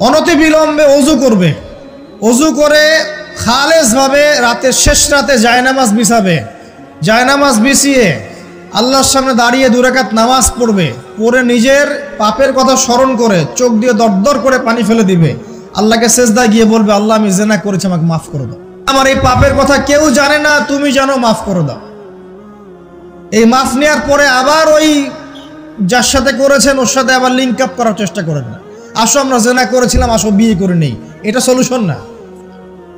অনতি বিলম্বে অজু করবে, অজু করে খালেসভাবে রাতের শেষ রাতে জায়নামাজ বিছাবে, জায়নামাজ বিছিয়ে আল্লাহর সামনে দাঁড়িয়ে 2 রাকাত নামাজ পড়বে, পড়ে নিজের পাপের কথা স্মরণ করে চোখ দিয়ে দরদর করে পানি ফেলে দিবে, আল্লাহকে সেজদায় গিয়ে বলবে, আল্লাহ আমি জেনা করেছি, আমাকে মাফ করে দাও, আমার এই পাপের কথা কেউ জানে না, তুমি জানো, মাফ করে দাও। এই মাফ নেওয়ার পরে আবার ওই যার সাথে করেছেন ওর সাথে আবার লিঙ্ক আপ করার চেষ্টা করেন না, আসো আমরা জেনা করেছিলাম, আসো বিয়ে করে নেই, এটা সলিউশন না।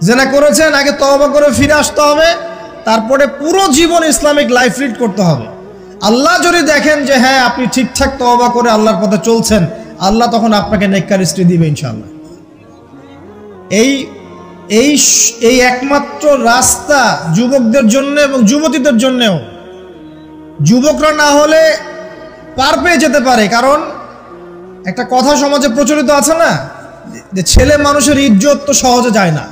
জেনা করেছেন, আগে তওবা করে ফিরে আসতে হবে, তারপরে পুরো জীবন ইসলামিক লাইফ লিড করতে হবে। আল্লাহ যদি দেখেন যে হ্যাঁ আপনি ঠিকঠাক তওবা করে আল্লাহর পথে চলছেন, আল্লাহ তখন আপনাকে নেককার স্ত্রী দিবে ইনশাআল্লাহ। এই একমাত্র রাস্তা যুবকদের জন্য এবং যুবতীদের জন্যও। যুবকরা না হলে পার পেয়ে যেতে পারে, কারণ একটা কথা সমাজে প্রচলিত আছে না, যে ছেলে মানুষের ইজ্জত তো সহজে যায় না,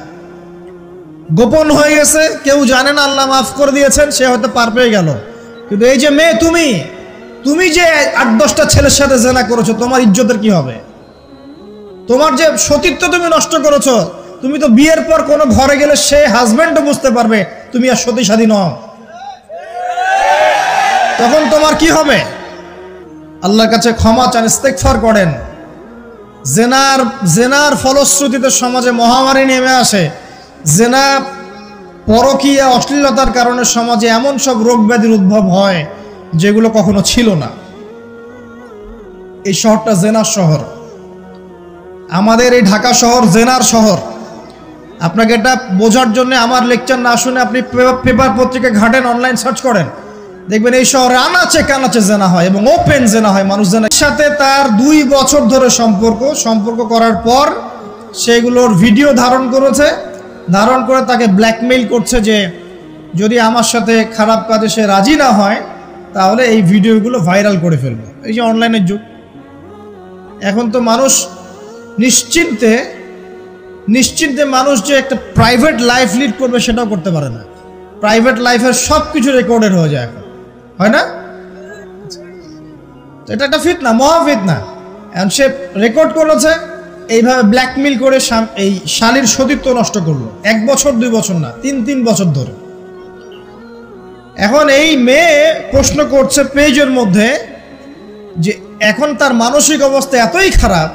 গোপন হয়ে গেছে, কেউ জানে না, আল্লাহ মাফ করে দিয়েছেন, সে হয়তো পার পেয়ে গেল। কিন্তু এই যে মেয়ে, তুমি যে 8-10টা ছেলের সাথে জেনা করেছো, তোমার ইজ্জতের কি হবে? তোমার যে সতীত্ব তুমি নষ্ট করেছো, তুমি তো বিয়ের পর কোনো ঘরে গেলে সে হাজবেন্ডও বুঝতে পারবে তুমি আর সতী সাধী নও, তখন তোমার কি হবে? আল্লাহর কাছে ক্ষমা চান, ইস্তেগফার করেন। জেনার ফলশ্রুতিতে সমাজে মহামারী নেমে আসে। জেনা, পরকীয়া, অশ্লীলতার কারণে সমাজে এমন সব রোগ ব্যাধির উদ্ভব হয় যেগুলো কখনো ছিল না। এই শহরটা জেনার শহর, আমাদের এই ঢাকা শহর জেনার শহর। আপনাকে এটা বোঝার জন্য আমার লেকচার না শুনে আপনি পেপার পত্রিকা ঘাটেন, অনলাইন সার্চ করেন, দেখবেন এই শহরে আনাচে কানাচে জেনা হয় এবং ওপেন জেনা হয়। মানুষ জেনার সাথে তার 2 বছর ধরে সম্পর্ক করার পর সেগুলোর ভিডিও ধারণ করেছে, ধারণ করে তাকে ব্ল্যাকমেইল করছে যে যদি আমার সাথে খারাপ কাজে সে রাজি না হয় তাহলে এই ভিডিওগুলো ভাইরাল করে ফেলবে। এই যে অনলাইনের যুগ, এখন তো মানুষ নিশ্চিন্তে মানুষ যে একটা প্রাইভেট লাইফ লিড করবে সেটাও করতে পারে না। প্রাইভেট লাইফের সব কিছু রেকর্ডেড হয়ে যায় এখন, হয় না? এটা একটা ফিতনা, মহা ফিতনা। এখন সে রেকর্ড করেছে, এইভাবে ব্ল্যাকমেইল করে এই শালীর সতীত্ব নষ্ট করলো 1 বছর 2 বছর না, 3 বছর ধরে। এখন এই মেয়ে প্রশ্ন করছে পেজের মধ্যে যে এখন তার মানসিক অবস্থা এতই খারাপ,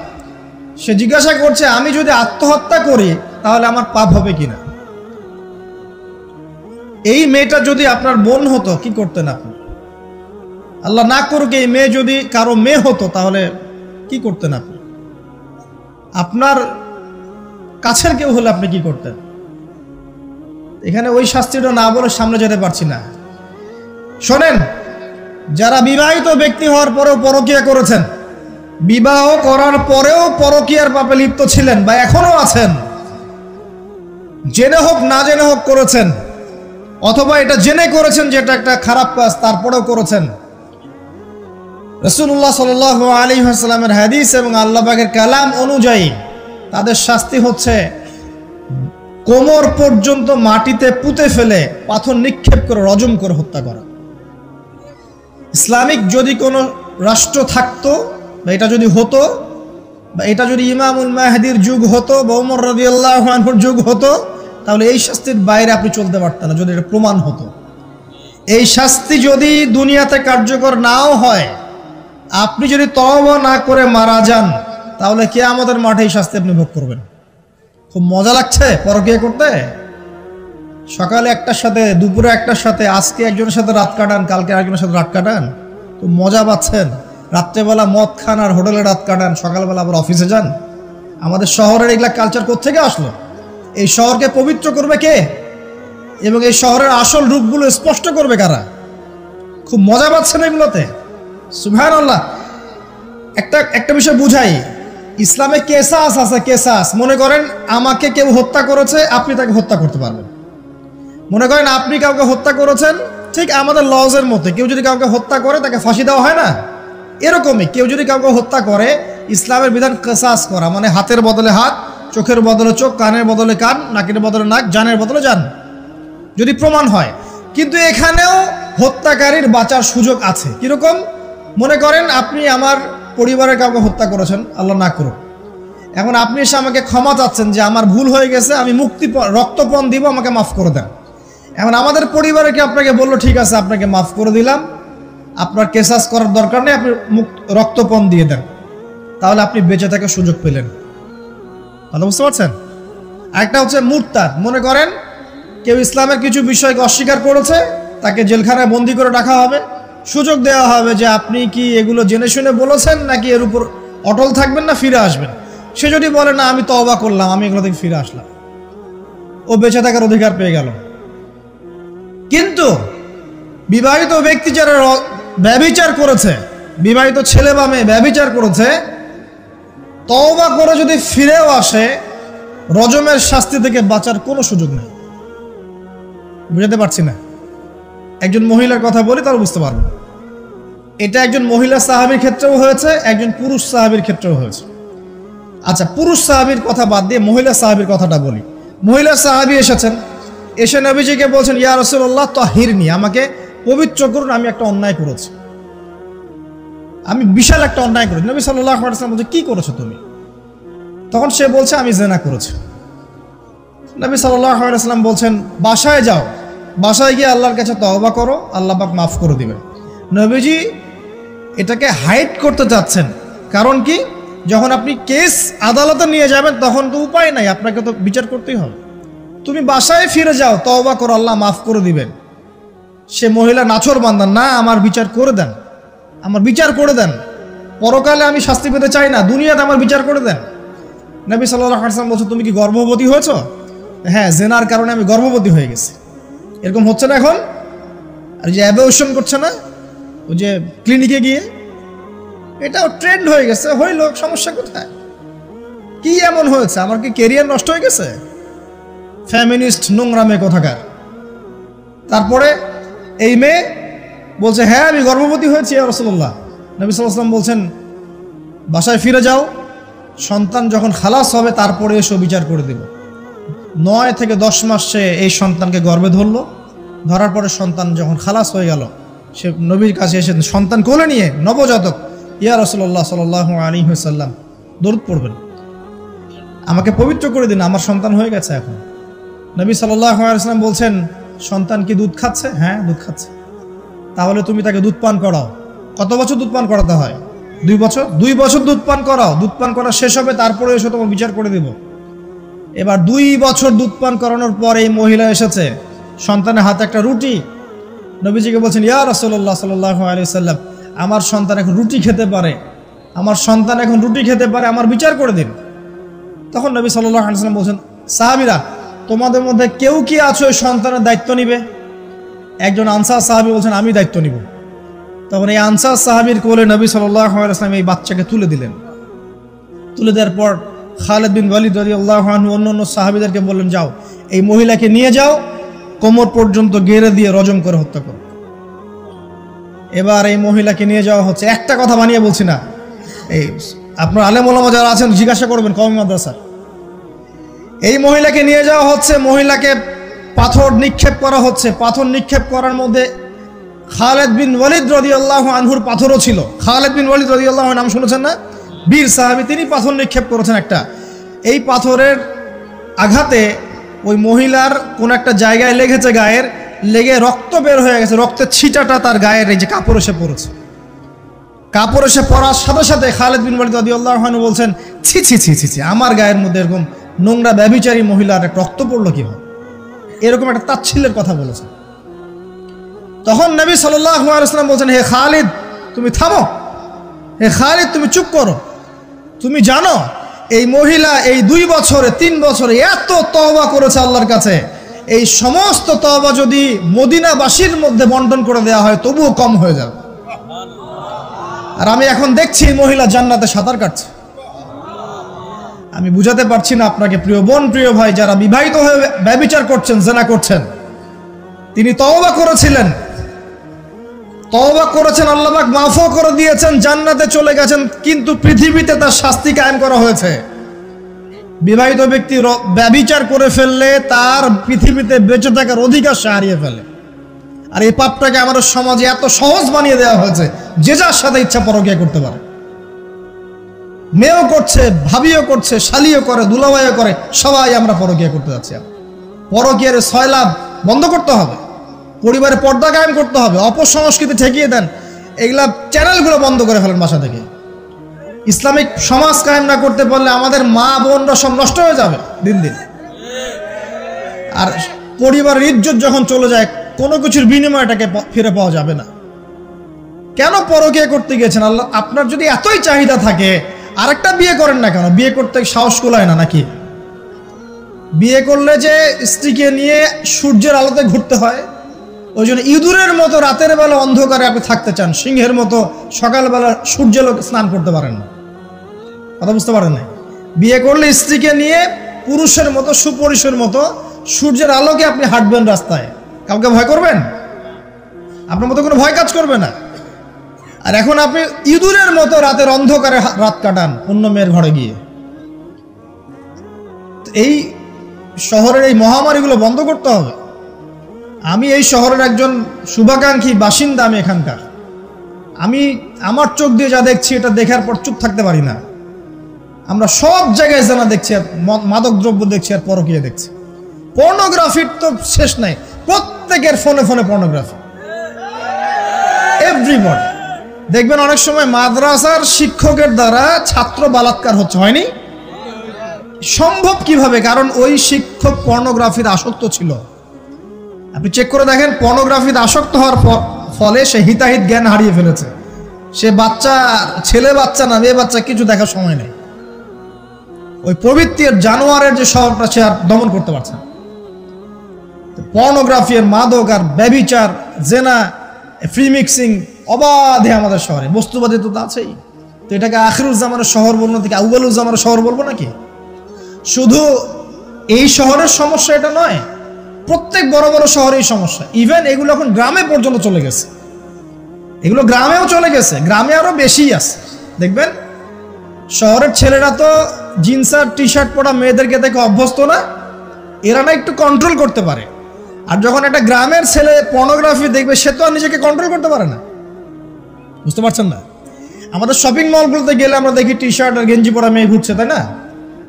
সে জিজ্ঞাসা করছে আমি যদি আত্মহত্যা করি তাহলে আমার পাপ হবে কিনা। এই মেয়েটা যদি আপনার বোন হতো কি করতেন আপনি? আল্লাহ না করুক এই মেয়ে যদি কারো মেয়ে হতো তাহলে কি করতেন আপনি? আপনার কাছের কেউ হলে আপনি কি করতেন? এখানে ওই শাস্তিটা না বলে সামনে যেতে পারছি না। শোনেন, যারা বিবাহিত ব্যক্তি হওয়ার পরেও পরকীয়া করেছেন, বিবাহ করার পরেও পরকীয়ার পাপে লিপ্ত ছিলেন বা এখনো আছেন, জেনে হোক না জেনে হোক করেছেন, অথবা এটা জেনে করেছেন যে এটা একটা খারাপ কাজ তারপরেও করেছেন, রাসূলুল্লাহ সাল্লাল্লাহু আলাইহি ওয়াসাল্লামের হাদিস এবং আল্লাহ পাকের কালাম অনুযায়ী তাদের শাস্তি হচ্ছে কোমর পর্যন্ত মাটিতে পুঁতে ফেলে পাথর নিক্ষেপ করে রজম করে হত্যা করা। ইসলামিক যদি কোনো রাষ্ট্র থাকতো বা এটা যদি হতো, বা এটা যদি ইমামুল মাহদির যুগ হতো বা ওমর রাদিয়াল্লাহু আনহুর যুগ হতো, তাহলে এই শাস্তির বাইরে আপনি চলতে পারতেন না যদি এটা প্রমাণ হতো। এই শাস্তি যদি দুনিয়াতে কার্যকর নাও হয়, আপনি যদি তওবা না করে মারা যান তাহলে কিয়ামতের মাঠে এই শাস্তি আপনি ভোগ করবেন। খুব মজা লাগছে পরকীয়া করতে। সকালে একটার সাথে, দুপুরে একটার সাথে, আজকে একজনের সাথে রাত কাটান, কালকে আরেকজনের সাথে রাত কাটান, তো মজা পাচ্ছেন। রাত্রেবেলা মদ খান আর হোটেলে রাত কাটান, সকালবেলা আবার অফিসে যান। আমাদের শহরের এগুলা কালচার কোত্থেকে আসলো? এই শহরকে পবিত্র করবে কে এবং এই শহরের আসল রূপগুলো স্পষ্ট করবে কারা? খুব মজা পাচ্ছেন এগুলোতে। সুবহানাল্লাহ। একটা বিষয় বুঝাই, ইসলামে কেসাস আছে, কেসাস। মনে করেন আমাকে কেউ হত্যা করেছে, আপনি তাকে হত্যা করতে পারবেন। মনে করেন আপনি কাউকে হত্যা করেছেন, ঠিক আমাদের লজের মধ্যে কেউ যদি কাউকে হত্যা করে তাকে ফাঁসি দেওয়া হয় না, এরকমই কেউ যদি কাউকে হত্যা করে, ইসলামের বিধান কেসাস করা, মানে হাতের বদলে হাত, চোখের বদলে চোখ, কানের বদলে কান, নাকের বদলে নাক, জানের বদলে জান, যদি প্রমাণ হয়। কিন্তু এখানেও হত্যাকারীর বাঁচার সুযোগ আছে। কিরকম? মনে করেন আপনি আমার পরিবারের কাউকে হত্যা করেছেন, আল্লাহ না করুক, এখন আপনি এসে আমাকে ক্ষমা চাচ্ছেন যে আমার ভুল হয়ে গেছে, আমি রক্তপণ দিব, আমাকে মাফ করে দেন। এখন আমাদের পরিবারে কি আপনাকে বললো ঠিক আছে আপনাকে মাফ করে দিলাম, আপনার কেসাস করার দরকার নেই, আপনি রক্তপণ দিয়ে দেন, তাহলে আপনি বেঁচে থাকার সুযোগ পেলেন। কথা বুঝতে পারছেন? একটা হচ্ছে মুরতাদ। মনে করেন কেউ ইসলামের কিছু বিষয়কে অস্বীকার করেছে, তাকে জেলখানায় বন্দি করে রাখা হবে, সুযোগ দেওয়া হবে যে আপনি কি এগুলো জেনে শুনে বলেছেন নাকি এর উপর অটল থাকবেন না ফিরে আসবেন। সে যদি বলে না আমি তওবা করলাম, আমি এগুলো থেকে ফিরে আসলাম, ও বেঁচে থাকার অধিকার পেয়ে গেল। কিন্তু বিবাহিত ব্যক্তি যারা ব্যভিচার করেছে, বিবাহিত ছেলে বা মেয়ে ব্যভিচার করেছে, তওবা করে যদি ফিরেও আসে, রজমের শাস্তি থেকে বাঁচার কোনো সুযোগ নেই। বুঝতে পারছি না? একজন মহিলার কথা বলি তাহলে বুঝতে পারবেন। এটা একজন মহিলা সাহাবীর ক্ষেত্রেও হয়েছে, একজন পুরুষ সাহাবীর ক্ষেত্রেও হয়েছে। আচ্ছা, পুরুষ সাহাবীর কথা বাদ দিয়ে মহিলা সাহাবীর কথাটা বলি। মহিলা সাহাবী এসেছেন, এসে নবীজিকে বলছেন ইয়া রাসূলুল্লাহ তাহিরনি, আমাকে পবিত্র করুন, আমি একটা অন্যায় করেছি, আমি বিশাল একটা অন্যায় করেছি। নবী সাল্লাল্লাহু আলাইহি ওয়াসাল্লাম বলছে কি করেছো তুমি? তখন সে বলছে আমি জিনা করেছি। নবী সাল্লাল্লাহু আলাইহি ওয়াসাল্লাম বলছেন বাসায় যাও, বাসায় গিয়ে আল্লাহর কাছে তওবা করো, আল্লাহ পাক মাফ করে দিবেন। নবীজি এটাকে হাইড করতে চাচ্ছেন, কারণ কি যখন আপনি কেস আদালতে নিয়ে যাবেন তখন তো উপায় নাই, আপনাকে তো বিচার করতেই হবে। তুমি বাসায় ফিরে যাও, তওবা করো, আল্লাহ মাফ করে দিবেন। সে মহিলা নাছোড়বান্দা, না আমার বিচার করে দেন, আমার বিচার করে দেন, পরকালে আমি শাস্তি পেতে চাই না, দুনিয়াতে আমার বিচার করে দেন। নবী সাল্লাল্লাহু আলাইহি ওয়াসাল্লাম বলছে তুমি কি গর্ভবতী হয়েছো? হ্যাঁ, জেনার কারণে আমি গর্ভবতী হয়ে গেছি। এরকম হচ্ছে না এখন? আর যে অ্যাবর্শন করছে না ওই যে ক্লিনিকে গিয়ে, এটাও ট্রেন্ড হয়ে গেছে, হইল, সমস্যা কোথায়? কি এমন হয়েছে? আমার কি কেরিয়ার নষ্ট হয়ে গেছে? ফ্যামিনিস্ট নোংরামে কোথাকার। তারপরে এই মেয়ে বলছে হ্যাঁ আমি গর্ভবতী হয়েছি ইয়া রাসূলুল্লাহ। নবী সাল্লাল্লাহু আলাইহি ওয়াসাল্লাম বলছেন বাসায় ফিরে যাও, সন্তান যখন খালাস হবে তারপরে এসো বিচার করে দেব। 9 থেকে 10 মাস সে এই সন্তানকে গর্ভে ধরলো, ধরার পরে সন্তান যখন খালাস হয়ে গেল, সে নবীর কাছে এসে সন্তান কোলে নিয়ে নবজাতক, ইয়া রাসূলুল্লাহ সাল্লাল্লাহু আলাইহি ওয়াসাল্লাম দরুদ পড়বেন, আমাকে পবিত্র করে দিন, আমার সন্তান হয়ে গেছে এখন। নবী সাল্লাল্লাহু আলাইহি ওয়াসাল্লাম বলছেন সন্তান কি দুধ খাচ্ছে? হ্যাঁ দুধ খাচ্ছে। তাহলে তুমি তাকে দুধ পান করাও। কত বছর দুধ পান করাতে হয়? 2 বছর। 2 বছর দুধ পান করাও, দুধ পান করা শেষ হবে তারপরে এসে তোমার বিচার করে দেব। এবার 2 বছর দুধ পান করানোর পর এই মহিলা এসেছে, সন্তানের হাতে একটা রুটি, নবীজিকে বলছেন ইয়া রাসূলুল্লাহ সাল্লাল্লাহু আলাইহি ওয়াসাল্লাম আমার সন্তান এখন রুটি খেতে পারে, আমার সন্তান এখন রুটি খেতে পারে, আমার বিচার করে দিন। তখন নবী সাল্লাল্লাহু আলাইহি ওয়াসাল্লাম বলছেন সাহাবীরা তোমাদের মধ্যে কেউ কি আছো এই সন্তানের দায়িত্ব নিবে? একজন আনসার সাহাবী বলছেন আমি দায়িত্ব নিব। তখন এই আনসার সাহাবীর কোলে নবী সাল্লাল্লাহু আলাইহি ওয়াসাল্লাম এই বাচ্চাকে তুলে দিলেন। তুলে দেওয়ার পর খালিদ বিন ওয়ালিদ রাদিয়াল্লাহু আনহু অন্যান্য সাহাবীদেরকে বললেন যাও এই মহিলাকে নিয়ে যাও, কোমর পর্যন্ত গেড়ে দিয়ে রজম করে হত্যা করো। এবার এই মহিলাকে নিয়ে যাওয়া হচ্ছে, একটা কথা বানিয়ে বলছি না, এই আপনার আলেম ওলামা যারা আছেন জিজ্ঞাসা করবেন কওমি মাদ্রাসার। এই মহিলাকে নিয়ে যাওয়া হচ্ছে, মহিলাকে পাথর নিক্ষেপ করা হচ্ছে। পাথর নিক্ষেপ করার মধ্যে খালিদ বিন ওয়ালিদ রাদিয়াল্লাহু আনহুর পাথরও ছিল। খালিদ বিন ওয়ালিদ রাদিয়াল্লাহু আনহু নাম শুনেছেন না? বীর সাহাবী, তিনি পাথর নিক্ষেপ করেছেন একটা। এই পাথরের আঘাতে ওই মহিলার কোন একটা জায়গায় লেগেছে, গায়ের লেগে রক্ত বের হয়ে গেছে, রক্তের ছিটাটা তার গায়ের এই যে কাপড় এসে পড়েছে। কাপড় এসে পড়ার সাথে সাথে খালিদ বিন ওয়ালিদ রাদিয়াল্লাহু আনহু বলছেন ছি ছি ছি ছি ছি, আমার গায়ের মধ্যে এরকম নোংরা ব্যভিচারী মহিলার একটা রক্ত পড়লো কিভাবে? এরকম একটা তাচ্ছিল্যের কথা বলেছেন। তখন নবী সাল্লাল্লাহু আলাইহি ওয়াসাল্লাম বলছেন হে খালিদ তুমি থামো, হে খালিদ তুমি চুপ করো, তুমি জানো এই মহিলা এই 2 বছরে 3 বছরে এত তওবা করেছে আল্লাহর কাছে, এই সমস্ত তওবা যদি মদিনাবাসীর মধ্যে বন্টন করে দেওয়া হয় তবুও কম হয়ে যাবে। আর আমি এখন দেখছি এই মহিলা জান্নাতে সাঁতার কাটছে। আমি বুঝাতে পারছি না আপনাকে প্রিয় বোন, প্রিয় ভাই, যারা বিবাহিত হয়ে ব্যভিচার করছেন, জিনা করছেন, তিনি তওবা করেছিলেন, তওবা করেছেন, আল্লাহ পাক মাফও করে দিয়েছেন, জান্নাতে চলে গেছেন, কিন্তু পৃথিবীতে তার শাস্তি কায়েম করা হয়েছে। বিবাহিত ব্যক্তি ব্যভিচার করে ফেললে তার পৃথিবীতে বেঁচে থাকার অধিকার সে হারিয়ে ফেলে। আর এই পাপটাকে আমাদের সমাজে এত সহজ বানিয়ে দেওয়া হয়েছে, যে যার সাথে ইচ্ছা পরকীয়া করতে পারে। মেয়েও করছে, ভাবিও করছে, শালিও করে, দুলাভাইও করে, সবাই আমরা পরকীয়া করতে যাচ্ছি। পরকীয়ার সয়লাভ বন্ধ করতে হবে, পরিবারে পর্দা কায়েম করতে হবে, অপসংস্কৃতি ঠেকিয়ে দেন, এগুলা চ্যানেলগুলো বন্ধ করে ফেলেন বাসা থেকে। ইসলামিক সমাজ কায়েম না করতে পারলে আমাদের মা বোনরা সব নষ্ট হয়ে যাবে দিন দিন। আর পরিবারের ইজ্জত যখন চলে যায়, কোনো কিছুর বিনিময়টাকে ফিরে পাওয়া যাবে না। কেন পরকীয়া করতে গিয়েছেন? আল্লাহ, আপনার যদি এতই চাহিদা থাকে আরেকটা বিয়ে করেন না কেন? বিয়ে করতে সাহস কুলায় না নাকি? বিয়ে করলে যে স্ত্রীকে নিয়ে সূর্যের আলোতে ঘুরতে হয়, ওই জন্য ইঁদুরের মতো রাতের বেলা অন্ধকারে আপনি থাকতে চান, সিংহের মতো সকালবেলা সূর্যের আলোকে স্নান করতে পারেন না। কথা বুঝতে পারেন না? বিয়ে করলে স্ত্রীকে নিয়ে পুরুষের মতো, সুপুরুষের মতো সূর্যের আলোকে আপনি হাঁটবেন রাস্তায়। কাউকে ভয় করবেন? আপনার মতো কোনো ভয় কাজ করবে না। আর এখন আপনি ইঁদুরের মতো রাতের অন্ধকারে রাত কাটান অন্য মেয়ের ঘরে গিয়ে। এই শহরের এই মহামারীগুলো বন্ধ করতে হবে। আমি এই শহরের একজন শুভাকাঙ্ক্ষী বাসিন্দা, আমি এখানকার। আমি আমার চোখ দিয়ে যা দেখছি, এটা দেখার পর চুপ থাকতে পারি না। আমরা সব জায়গায় জানা দেখছি, মাদক দ্রব্য দেখছি, আর পরকীয়া দেখছি। পর্নোগ্রাফির তো শেষ নাই, প্রত্যেকের ফোনে ফোনে পর্নোগ্রাফি, এভরিবডি। দেখবেন অনেক সময় মাদ্রাসার শিক্ষকের দ্বারা ছাত্র বালাৎকার হচ্ছে, হয়নি? সম্ভব কিভাবে? কারণ ওই শিক্ষক পর্নোগ্রাফির আসক্ত ছিল। আপনি চেক করে দেখেন, পর্নোগ্রাফিতে আসক্ত হওয়ার ফলে সে হিতাহিত জ্ঞান হারিয়ে ফেলেছে। সে বাচ্চা, ছেলে বাচ্চা না মেয়ে বাচ্চা, কিছু দেখার সময় নেই। ওই প্রবৃত্তির জানোয়ারের যে স্বভাবটা সে আর দমন করতে পারছে না। পর্নোগ্রাফি আর মাদক আর ব্যভিচার, জেনা, ফ্রি মিক্সিং অবাধে আমাদের শহরে। বস্তুবাদী তো আছেই। তো এটাকে আখিরুজ্জামানের শহর বলবো নাকি আউয়ালুজ্জামানের শহর বলবো নাকি? শুধু এই শহরের সমস্যা এটা নয়, প্রত্যেক বড় বড় শহরে এই সমস্যা। ইভেন এগুলো এখন গ্রামে পর্যন্ত চলে গেছে। এগুলো গ্রামেও চলে গেছে, গ্রামে আরো বেশি আছে। দেখবেন শহরের ছেলেরা তো জিন্স আর টি শার্ট পরা মেয়েদেরকে দেখে অভ্যস্ত না, এরা না একটু কন্ট্রোল করতে পারে। আর যখন একটা গ্রামের ছেলে পর্নোগ্রাফি দেখবে, সে তো আর নিজেকে কন্ট্রোল করতে পারে না। বুঝতে পারছেন না? আমাদের শপিং মলগুলোতে গেলে আমরা দেখি টি শার্ট আর গেঞ্জি পরা মেয়ে ঘুরছে, তাই না?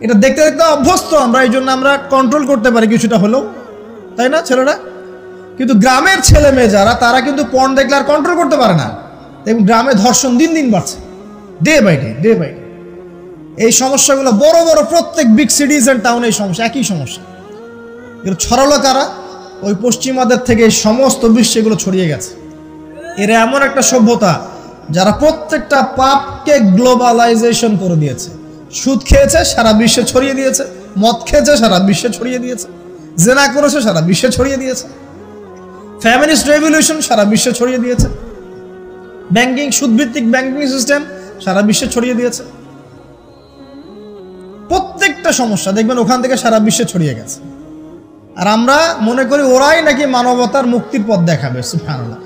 এটা দেখতে দেখতে অভ্যস্ত আমরা, এই জন্য আমরা কন্ট্রোল করতে পারি কিছুটা হলেও, তাই না ছেলেরা? কিন্তু গ্রামের ছেলে মেয়ে যারা, তারা কিন্তু পর্ন দেখলে আর কন্ট্রোল করতে পারে না। এবং গ্রামে ধর্ষণ দিন দিন বাড়ছে, day by day, day by day. এই সমস্যাগুলো বড় বড় প্রত্যেক বিগ সিটিজ এন্ড টাউনে এই সমস্যা, একই সমস্যা। এগুলো ছড়ালো কারা? ওই পশ্চিমাদের থেকে এই সমস্ত বিশ্বে এগুলো ছড়িয়ে গেছে। এরা এমন একটা সভ্যতা যারা প্রত্যেকটা পাপকে গ্লোবালাইজেশন করে দিয়েছে। সুদ খেয়েছে, সারা বিশ্বে ছড়িয়ে দিয়েছে। মদ খেয়েছে, সারা বিশ্বে ছড়িয়ে দিয়েছে। জেনা করেছে, সারা বিশ্বে ছড়িয়ে দিয়েছে। ফ্যামিলিস্ট রেভলিউশন সারা বিশ্বে ছড়িয়ে দিয়েছে। ব্যাংকিং, সুদভিত্তিক ব্যাংকিং সিস্টেম সারা বিশ্বে ছড়িয়ে দিয়েছে। প্রত্যেকটা সমস্যা দেখবেন ওখান থেকে সারা বিশ্বে ছড়িয়ে গেছে। আর আমরা মনে করি ওরাই নাকি মানবতার মুক্তির পথ দেখাবে। সুবহানাল্লাহ।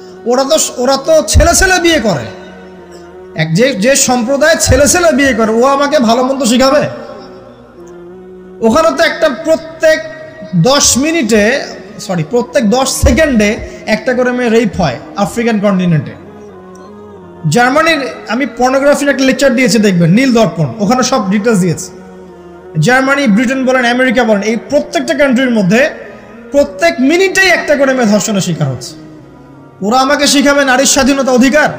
ওরা তো ছেলে ছেলে বিয়ে করে। যে সম্প্রদায় ছেলে ছেলে বিয়ে করে, ও আমাকে ভালো মন্দ শিখাবে? ওখানে তো একটা প্রত্যেক 10 সেকেন্ডে একটা করে মেয়ে রেপ হয় আফ্রিকান কন্টিনেন্টে। জার্মানির, আমি পর্নোগ্রাফির একটা লেকচার দিয়েছি, দেখবেন নীল দর্পণ, ওখানে সব ডিটেলস দিয়েছে। জার্মানি, ব্রিটেন বলেন, আমেরিকা বলেন, এই প্রত্যেকটা কান্ট্রির মধ্যে প্রত্যেক মিনিটেই একটা করে মেয়ে ধর্ষণের শিকার হচ্ছে। ওরা আমাকে শিখাবে নারীর স্বাধীনতা, অধিকার?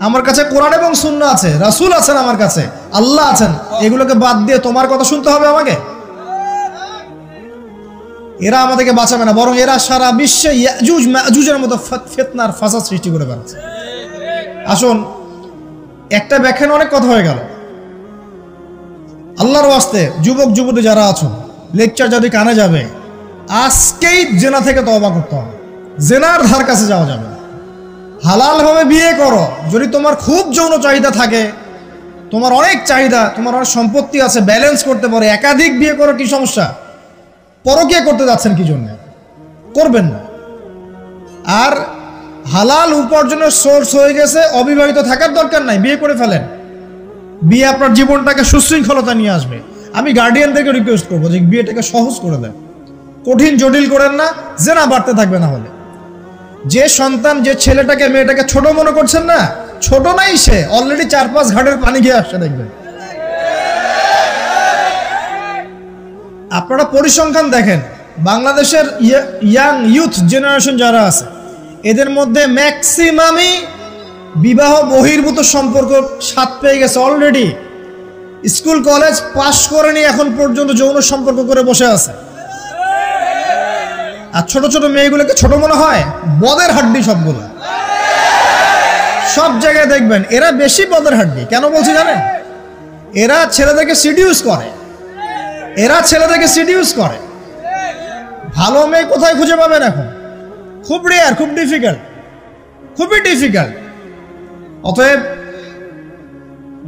আমার কাছে কোরআন এবং সুন্নাহ আছে, রাসূল আছেন, আমার কাছে আল্লাহ আছেন। এগুলোকে বাদ দিয়ে তোমার কথা শুনতে হবে আমাকে? এরা আমাদেরকে বাঁচাবে না, বরং এরা সারা বিশ্বে ইয়াজুজ মাজুজের মতো ফিতনার ফাসাদ সৃষ্টি করে বেড়াচ্ছে। আসুন, একটা ব্যাখ্যানে অনেক কথা হয়ে গেল। আল্লাহর ওয়াস্তে যুবক যুবতী যারা আছো, লেকচার যদি কানে যাবে, আজকেই জেনা থেকে তওবা করতে হবে। জেনার ধার কাছে যাওয়া যাবে না। হালালভাবে বিয়ে করো। যদি তোমার খুব যৌন চাহিদা থাকে, তোমার অনেক চাহিদা, তোমার অনেক সম্পত্তি আছে, ব্যালেন্স করতে পারে, একাধিক বিয়ে করো, কি সমস্যা? পরকীয়া করতে যাচ্ছেন কি জন্য? করবেন না। আর হালাল উপার্জনের সোর্স হয়ে গেছে, অবিবাহিত থাকার দরকার নাই, বিয়ে করে ফেলেন। বিয়ে আপনার জীবনটাকে সুশৃঙ্খলতা নিয়ে আসবে। আমি গার্ডিয়ানদেরকে রিকোয়েস্ট করবো যে বিয়েটাকে সহজ করে দেন, কঠিন জটিল করেন না, জেনা বাড়তে থাকবে। না হলে যে সন্তান, যে ছেলেটাকে মেয়েটাকে ছোট মনে করছেন না, ছোট নাই, সে অলরেডি 4-5 ঘাটের পানি খেয়ে আসছে। দেখবেন আপনারা পরিসংখ্যান দেখেন, বাংলাদেশের ইয়াং ইউথ জেনারেশন যারা আছে এদের মধ্যে ম্যাক্সিমামই বিবাহ বহির্ভূত সম্পর্ক স্বাদ পেয়ে গেছে অলরেডি। স্কুল কলেজ পাশ করেনি এখন পর্যন্ত যৌন সম্পর্ক করে বসে আছে। আর ছোট ছোট মেয়েগুলোকে ছোট মনে হয়, বদের হাড্ডি সবগুলো। সব জায়গায় দেখবেন এরা বেশি বদের হাড্ডি। কেন বলছি জানেন? এরা ছেলেদেরকে সিডিউস করে, ভালো মেয়ে কোথায় খুঁজে পাবেন এখন? খুব রেয়ার, খুব ডিফিকাল্ট, খুবই ডিফিকাল্ট। অতএব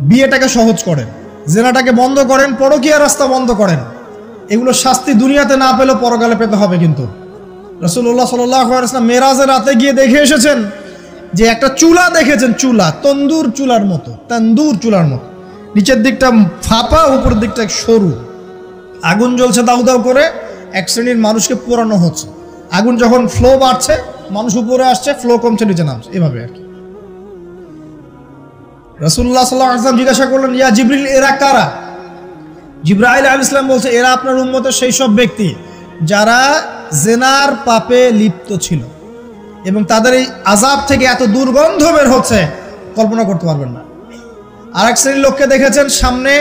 বিয়েটাকে সহজ করেন, জেনাটাকে বন্ধ করেন, পরকীয়া রাস্তা বন্ধ করেন। এগুলো শাস্তি দুনিয়াতে না পেলেও পরকালে পেতে হবে। কিন্তু রাসূলুল্লাহ সাল্লাল্লাহু আলাইহি ওয়াসাল্লাম মেরাজের রাতে গিয়ে দেখে এসেছেন যে একটা চুলা দেখেছেন, চুলা তন্দুর চুলার মতো, নিচের দিকটা ফাঁপা, উপরের দিকটা সরু, আগুন জ্বলছে দাউ দাউ করে, এক শ্রেণীর মানুষকে পোড়ানো হচ্ছে। আগুন যখন ফ্লো বাড়ছে, মানুষ উপরে আসছে, ফ্লো কমছে, নিচে নামছে, এভাবে আর কি। রাসূলুল্লাহ সাল্লাল্লাহু আলাইহি ওয়াসাল্লাম জিজ্ঞাসা করলেন, ইয়া জিবরিল, এরা কারা? জিবরাইল আলাইহিস সালাম বলছে, এরা আপনার উম্মতের সেই সব ব্যক্তি যারা জেনার পাপে লিপ্ত ছিল, এবং তাদের এই আযাব থেকে এত দুর্গন্ধ বের হচ্ছে কল্পনা করতে পারবেন না। আরেক শ্রেণীর লোককে দেখেছেন, সামনে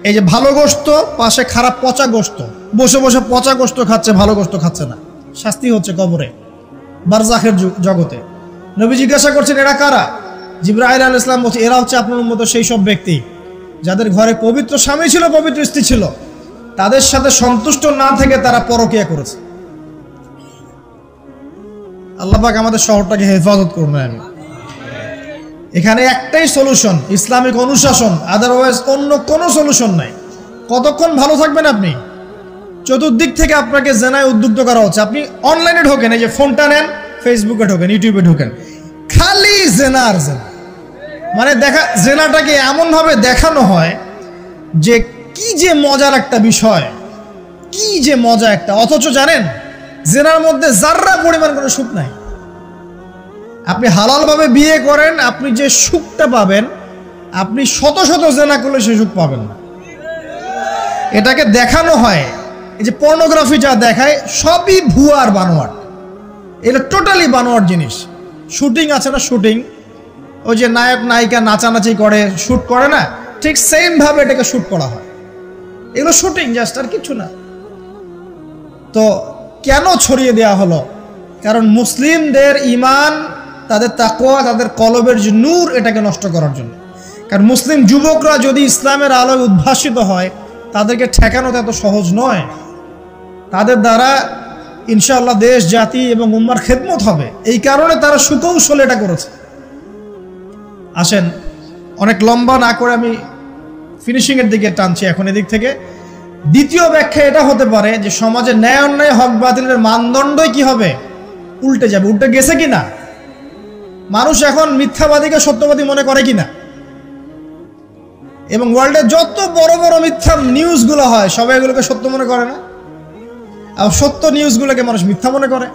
এই যে ভালো গোশত, পাশে খারাপ পচা গোশত, বসে বসে পচা গোশত খাচ্ছে, ভালো গোশত খাচ্ছে না। শাস্তি হচ্ছে কবরে, বারজাখের জগতে। নবী জিজ্ঞাসা করছেন, এরা কারা? জিবরাইল আলাইহিস সালাম বলছে, এরা হচ্ছে আপনার উম্মতের সেই সব ব্যক্তি যাদের ঘরে পবিত্র স্বামী ছিল, পবিত্র স্ত্রী ছিল, তাদের সাথে সন্তুষ্ট না থেকে তারা পরকীয়া করেছে। আল্লাহ পাক আমাদের শহরটাকে হেফাজত করুন। আমি এখানে একটাই সলিউশন, ইসলামিক অনুশাসন, আদারওয়াইজ অন্য কোনো সলিউশন নাই। কতক্ষণ ভালো থাকবেন আপনি? চতুর্দিক থেকে আপনাকে জেনায় উদ্বুদ্ধ করা হচ্ছে। আপনি অনলাইনে ঢোকেন, এই যে ফোনটা নেন, ফেসবুকে ঢোকেন, ইউটিউবে ঢোকেন, খালি জেনা আর জেনা। মানে জেনাটাকে এমনভাবে দেখানো হয় যে কি যে মজার একটা বিষয়, কি যে মজা একটা। অথচ জানেন জেনার মধ্যে যার্রা পরিমাণ কোনো সুখ নাই। আপনি হালালভাবে বিয়ে করেন, আপনি যে সুখটা পাবেন, আপনি শত শত জেনা করলে সে সুখ পাবেন না। এটাকে দেখানো হয়, এই যে পর্নোগ্রাফি যা দেখায় সবই ভুয়ার বানোয়াট। এটা টোটালি বানোয়াট জিনিস। শুটিং আছে না, শুটিং, ওই যে নায়ক নায়িকা নাচানাচি করে, শ্যুট করে না, ঠিক সেম ভাবে এটাকে শ্যুট করা হয়। এগুলো শুটিং, জাস্ট, আর কিছু না। তো কেন ছড়িয়ে দেওয়া হলো? কারণ মুসলিমদের ঈমান, তাদের তাকওয়া, তাদের কলবের যে নূর, এটাকে নষ্ট করার জন্য। কারণ মুসলিম যুবকরা যদি ইসলামের আলোয় উদ্ভাসিত হয়, তাদেরকে ঠেকানো এত সহজ নয়। তাদের দ্বারা ইনশাআল্লাহ দেশ, জাতি এবং উম্মার খেদমত হবে। এই কারণে তারা সুকৌশলে এটা করেছে। আসেন, অনেক লম্বা না করে আমি ফিনিশিংয়ের দিকে টানছি এখন এদিক থেকে। দ্বিতীয় ব্যাখ্যা এটা হতে পারে যে সমাজে ন্যায় অন্যায়, হক বাতিলের মানদণ্ডই কি হবে? উল্টে যাবে। উল্টে গেছে কিনা? মানুষ এখন মিথ্যাবাদীকে সত্যবাদী মনে করে কিনা? এবং ওয়ার্ল্ডে যত বড় বড় মিথ্যা নিউজগুলো হয়, সবাই এগুলোকে সত্য মনে করে না। আর সত্য নিউজগুলোকে মানুষ মিথ্যা মনে করে।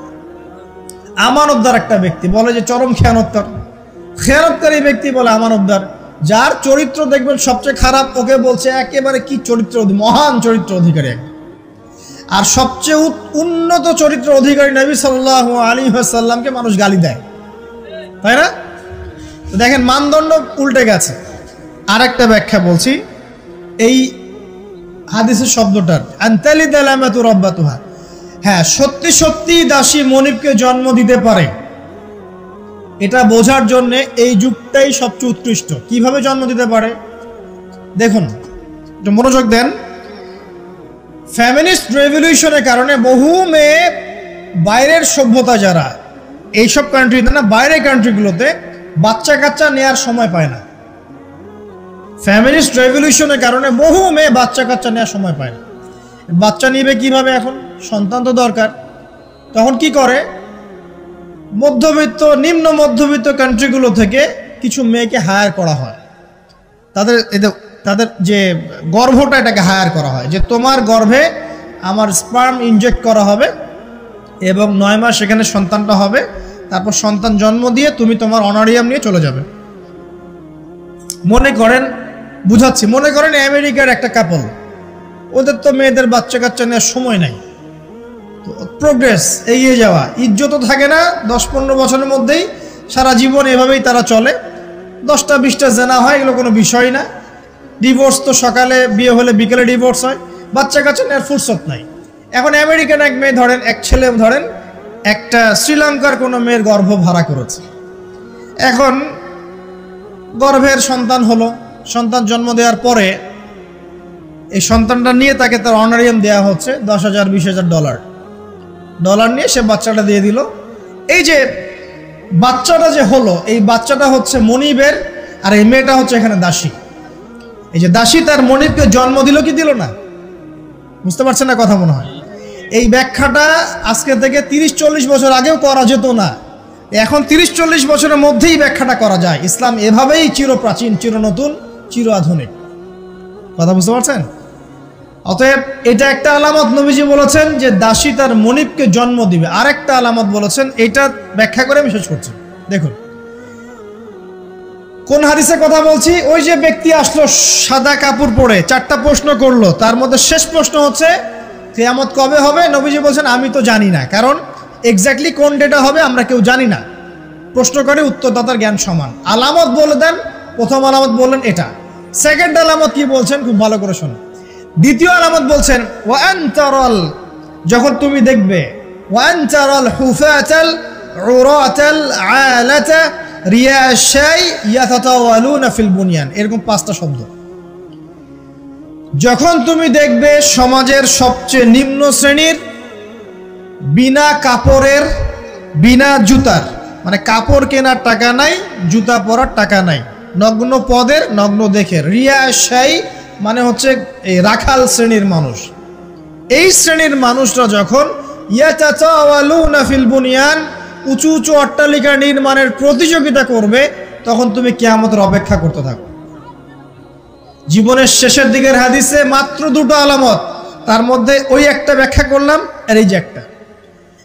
আমানতদার একটা ব্যক্তি বলে যে চরম খেয়ানতকারী ব্যক্তি বলে আমানতদার। যার চরিত্র দেখবেন সবচেয়ে খারাপ, ওকে বলছে একেবারে কি চরিত্র, মহান চরিত্র অধিকারী। আর সবচেয়ে উন্নত চরিত্র অধিকারী নবী সাল্লাল্লাহু আলাইহি ওয়াসাল্লামকে মানুষ গালি দেয়, তাই না? তো দেখেন মানদণ্ড উল্টে গেছে। আর একটা ব্যাখ্যা বলছি এই হাদিসের শব্দটার, আনতালিদ আলামাতু রাব্বাতুহা। হ্যাঁ, সত্যি সত্যি দাসী মনিবকে জন্ম দিতে পারে, এটা বোঝার জন্য এই যুগটাই সবচেয়ে উৎকৃষ্ট। কিভাবে জন্ম দিতে পারে দেখুন, একটু মনোযোগ দেন। ফেমিনিস্ট রেভলিউশনের কারণে বহু মেয়ে বাইরের সভ্যতা, যারা এইসব কান্ট্রিতে না, বাইরের কান্ট্রিগুলোতে বাচ্চা কাচ্চা নেওয়ার সময় পায় না। ফেমিনিস্ট রেভলিউশনের কারণে বহু মেয়ে বাচ্চা কাচ্চা নেওয়ার সময় পায় না। বাচ্চা নিবে কিভাবে? এখন সন্তান তো দরকার। তখন কি করে? মধ্যবিত্ত, নিম্ন মধ্যবিত্ত কান্ট্রিগুলো থেকে কিছু মেয়েকে হায়ার করা হয়। তাদের যে গর্ভটা, এটাকে হায়ার করা হয় যে তোমার গর্ভে আমার স্পার্ম ইনজেক্ট করা হবে এবং 9 মাস সেখানে সন্তানটা হবে। তারপর সন্তান জন্ম দিয়ে তুমি তোমার অনারিয়াম নিয়ে চলে যাবে। মনে করেন, বুঝাচ্ছি, মনে করেন আমেরিকার একটা কাপল, ওদের তো মেয়েদের বাচ্চা কাচ্চা নেওয়ার সময় নাই। প্রোগ্রেস, এগিয়ে যাওয়া, ইজ্জতও থাকে না, 10-15 বছরের মধ্যেই সারা জীবন এভাবেই তারা চলে। 10টা 20টা জেনা হয়, এগুলো কোনো বিষয় না। ডিভোর্স তো সকালে বিয়ে হলে বিকেলে ডিভোর্স হয়, বাচ্চা কাচ্চা নেওয়ার ফুরসত নাই। এখন আমেরিকান এক মেয়ে ধরেন, এক ছেলে ধরেন একটা শ্রীলঙ্কার কোনো মেয়ের গর্ভ ভাড়া করেছে। এখন গর্ভের সন্তান হলো, সন্তান জন্ম দেওয়ার পরে এই সন্তানটা নিয়ে তাকে তার অনারিয়াম দেওয়া হচ্ছে $10,000-20,000 নিয়ে সে বাচ্চাটা দিয়ে দিল। এই যে বাচ্চাটা যে হলো, এই বাচ্চাটা হচ্ছে মনিবের, আর এই মেয়েটা হচ্ছে এখানে দাসী। এই যে দাসী তার মনিবকে জন্ম দিল কি দিল না? বুঝতে পারছেন না কথা মনে হয়? এই ব্যাখ্যাটা আজকে থেকে 30-40 বছর আগেও করা যেত না, এখন 30-40 বছরের মধ্যেই ব্যাখ্যাটা করা যায়। ইসলাম এভাবেই চিরপ্রাচীন, চির নতুন, চির আধুনিক। কথা বুঝতে পারছেন? অতএব এটা একটা আলামত, নবীজি বলেছেন যে দাসী তার মনিবকে জন্ম দিবে। আরেকটা আলামত বলেছেন, এটা ব্যাখ্যা করে আমি শেষ করছি। দেখুন কোন হাদিসে কথা বলছি। ওই যে ব্যক্তি আসলো সাদা কাপড় পরে, 4টা প্রশ্ন করলো, তার মধ্যে শেষ প্রশ্ন হচ্ছে কিয়ামত কবে হবে? নবীজি বলছেন আমি তো জানি না, কারণ এক্স্যাক্টলি কোন ডেটা হবে আমরা কেউ জানি না। প্রশ্ন করে উত্তরদাতার জ্ঞান সমান। আলামত বলে দেন, প্রথম আলামত বললেন এটা। সেকেন্ড আলামত কি বলছেন খুব ভালো করে শোনো। দ্বিতীয় আলামত বলছেন ওয়ান তারাল, যখন তুমি দেখবে ওয়ান তারাল হুফাতাল উরাতাল আলাতা রিয়াশাই ইয়াতাতাওয়ালুনা ফিল বুনিয়ান, এরকম 5টা শব্দ। যখন তুমি দেখবে সমাজের সবচেয়ে নিম্ন শ্রেণীর, বিনা কাপড়ের, বিনা জুতার, মানে কাপড় কেনার টাকা নাই, জুতা পরার টাকা নাই, নগ্ন পদের, নগ্ন দেখে, রিয়াশাই মানে হচ্ছে এই রাখাল শ্রেণীর মানুষ। এই শ্রেণীর মানুষরা যখন ইয়াতাতাওয়ালুনা ফিল বুনিয়ান, উঁচু উঁচু অট্টালিকা নির্মাণের প্রতিযোগিতা করবে, তখন তুমি কিয়ামতের অপেক্ষা করতে থাকো। জীবনের শেষের দিকের হাদিসে মাত্র 2টো আলামত, তার মধ্যে ওই একটা ব্যাখ্যা করলাম, আর এই যে একটা।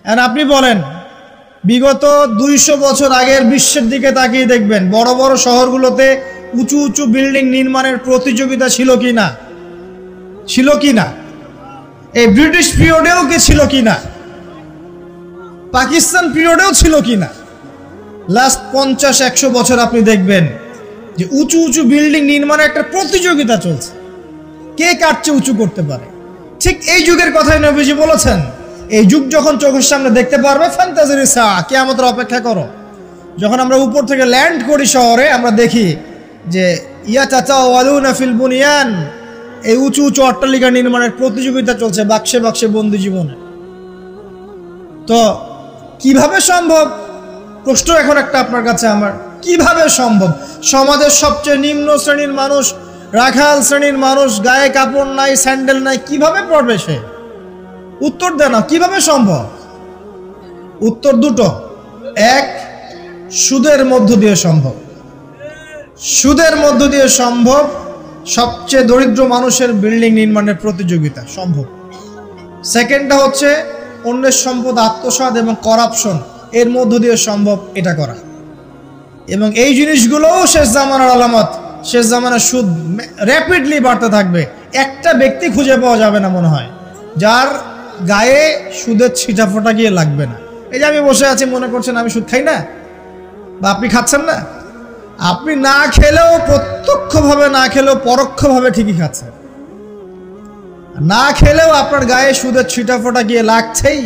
আর আপনি বলেন বিগত 200 বছর আগের বিশ্বের দিকে তাকিয়ে দেখবেন, বড় বড় শহরগুলোতে উঁচু উঁচু বিল্ডিং নির্মাণের প্রতিযোগিতা ছিল কি না? ছিল কি না? এই ব্রিটিশ পিরিয়ডেও কি ছিল কি না? পাকিস্তান পিরিয়ডেও ছিল কি না? লাস্ট 50-100 বছর আপনি দেখবেন যে উঁচু উঁচু বিল্ডিং নির্মাণের একটা প্রতিযোগিতা চলছে, কে কার চেয়ে উঁচু করতে পারে। ঠিক এই যুগের কথাই নবীজি বলেছেন, এই যুগ যখন চোখের সামনে দেখতে পারবে, ফান্তাজির সা, কিয়ামতের অপেক্ষা করো। যখন আমরা উপর থেকে ল্যান্ড করি শহরে, আমরা দেখি যে ইয়াতাতাওয়ালুনা ফিল বুনিয়ান, এই উঁচু উঁচু অট্টালিকা নির্মাণের প্রতিযোগিতা চলছে বাক্সে বাক্সে বন্দি জীবনে। তো কিভাবে সম্ভব? প্রশ্ন এখন একটা আপনার কাছে আমার, কিভাবে সম্ভব? সমাজের সবচেয়ে নিম্ন শ্রেণীর মানুষ, রাখাল শ্রেণীর মানুষ, গায়ে কাপড় নাই, স্যান্ডেল নাই, কিভাবে পড়বে সে? উত্তর দেন, কিভাবে সম্ভব? উত্তর 2টো। এক, সুদের মধ্য দিয়ে সম্ভব। সুদের মধ্য দিয়ে সম্ভব সবচেয়ে দরিদ্র মানুষের বিল্ডিং নির্মাণের প্রতিযোগিতা সম্ভব। সেকেন্ডটা হচ্ছে অন্যের সম্পদ আত্মসাৎ এবং করাপশন, এর মধ্য দিয়ে সম্ভব এটা করা। এবং এই জিনিসগুলোও শেষ জামানার আলামত। শেষ জামানার সুদ র্যাপিডলি বাড়তে থাকবে। একটা ব্যক্তি খুঁজে পাওয়া যাবে না মনে হয় যার গায়ে সুদের ছিটাফোঁটা গিয়ে লাগবে না। এই যে আমি বসে আছি, মনে করছেন আমি সুদ খাই না, বা আপনি খাচ্ছেন না। আপনি না খেলেও, প্রত্যক্ষভাবে না খেলেও পরোক্ষভাবে ঠিকই খাচ্ছেন। না খেলেও আপনার গায়ে সুদের ছিটাফোঁটা গিয়ে লাগছেই।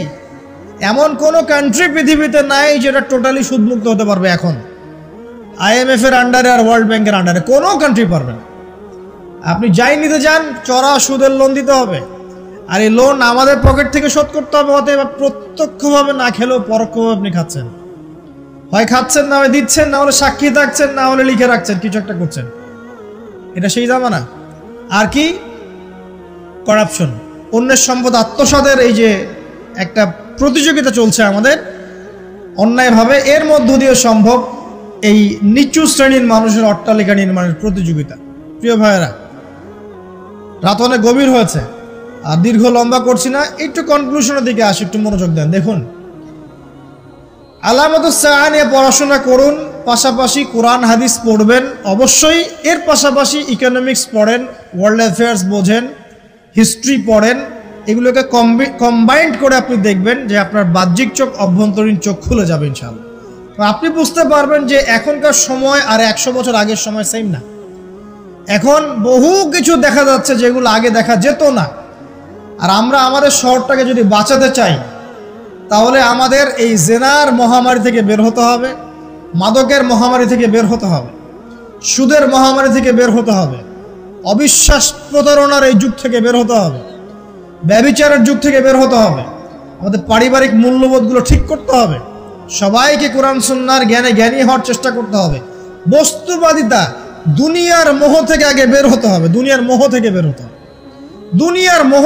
এমন কোনো কান্ট্রি পৃথিবীতে নাই যেটা টোটালি সুদমুক্ত হতে পারবে এখন। IMF এর আন্ডারে আর ওয়ার্ল্ড ব্যাংকের আন্ডারে কোনো কান্ট্রি পারবে না। আপনি যাই নিতে যান, চড়া সুদের লোন দিতে হবে, আর এই লোন আমাদের পকেট থেকে শোধ করতে হবে। অতএব প্রত্যক্ষভাবে না খেলেও পরোক্ষভাবে আপনি খাচ্ছেন। হয় খাচ্ছেন, না হয় দিচ্ছেন, না হলে সাক্ষী থাকছেন, না হলে লিখে রাখছেন, কিছু একটা করছেন। এটা সেই জামানা। আর কি? করাপশন, অন্যের সম্পদ আত্মসাতের এই যে একটা প্রতিযোগিতা চলছে আমাদের অন্যায়ভাবে, এর মধ্য দিয়ে সম্ভব এই নিচু শ্রেণীর মানুষের অট্টালিকা নির্মাণের প্রতিযোগিতা। প্রিয় ভাইয়েরা, রাত অনেক গভীর হয়েছে, আর দীর্ঘ লম্বা করছি না, একটু কনক্লুশনের দিকে আসি, একটু মনোযোগ দেন। দেখুন, আলামাতুস সাআ নিয়ে পড়াশোনা করুন, পাশাপাশি কোরআন হাদিস পড়বেন অবশ্যই, এর পাশাপাশি ইকোনমিক্স পড়েন, ওয়ার্ল্ড অ্যাফেয়ার্স বোঝেন, হিস্ট্রি পড়েন, এগুলোকে কম্বাইন্ড করে আপনি দেখবেন যে আপনার বাহ্যিক চোখ অভ্যন্তরীণ চোখ খুলে যাবে ইনশাআল্লাহ। তো আপনি বুঝতে পারবেন যে এখনকার সময় আর 100 বছর আগের সময় সেম না। এখন বহু কিছু দেখা যাচ্ছে যেগুলো আগে দেখা যেত না। আর আমরা আমাদের শহরটাকে যদি বাঁচাতে চাই তাহলে আমাদের এই জেনার মহামারী থেকে বের হতে হবে, মাদকের মহামারী থেকে বের হতে হবে, সুদের মহামারী থেকে বের হতে হবে, অবিশ্বাস প্রতারণার এই যুগ থেকে বের হতে হবে, ব্যভিচারের যুগ থেকে বের হতে হবে, আমাদের পারিবারিক মূল্যবোধগুলো ঠিক করতে হবে, সবাইকে কোরআন সুন্নাহর জ্ঞানে জ্ঞানী হওয়ার চেষ্টা করতে হবে। বস্তুবাদিতা, দুনিয়ার মোহ থেকে আগে বের হতে হবে, দুনিয়ার মোহ থেকে বের হতে হবে, দুনিয়ার মোহ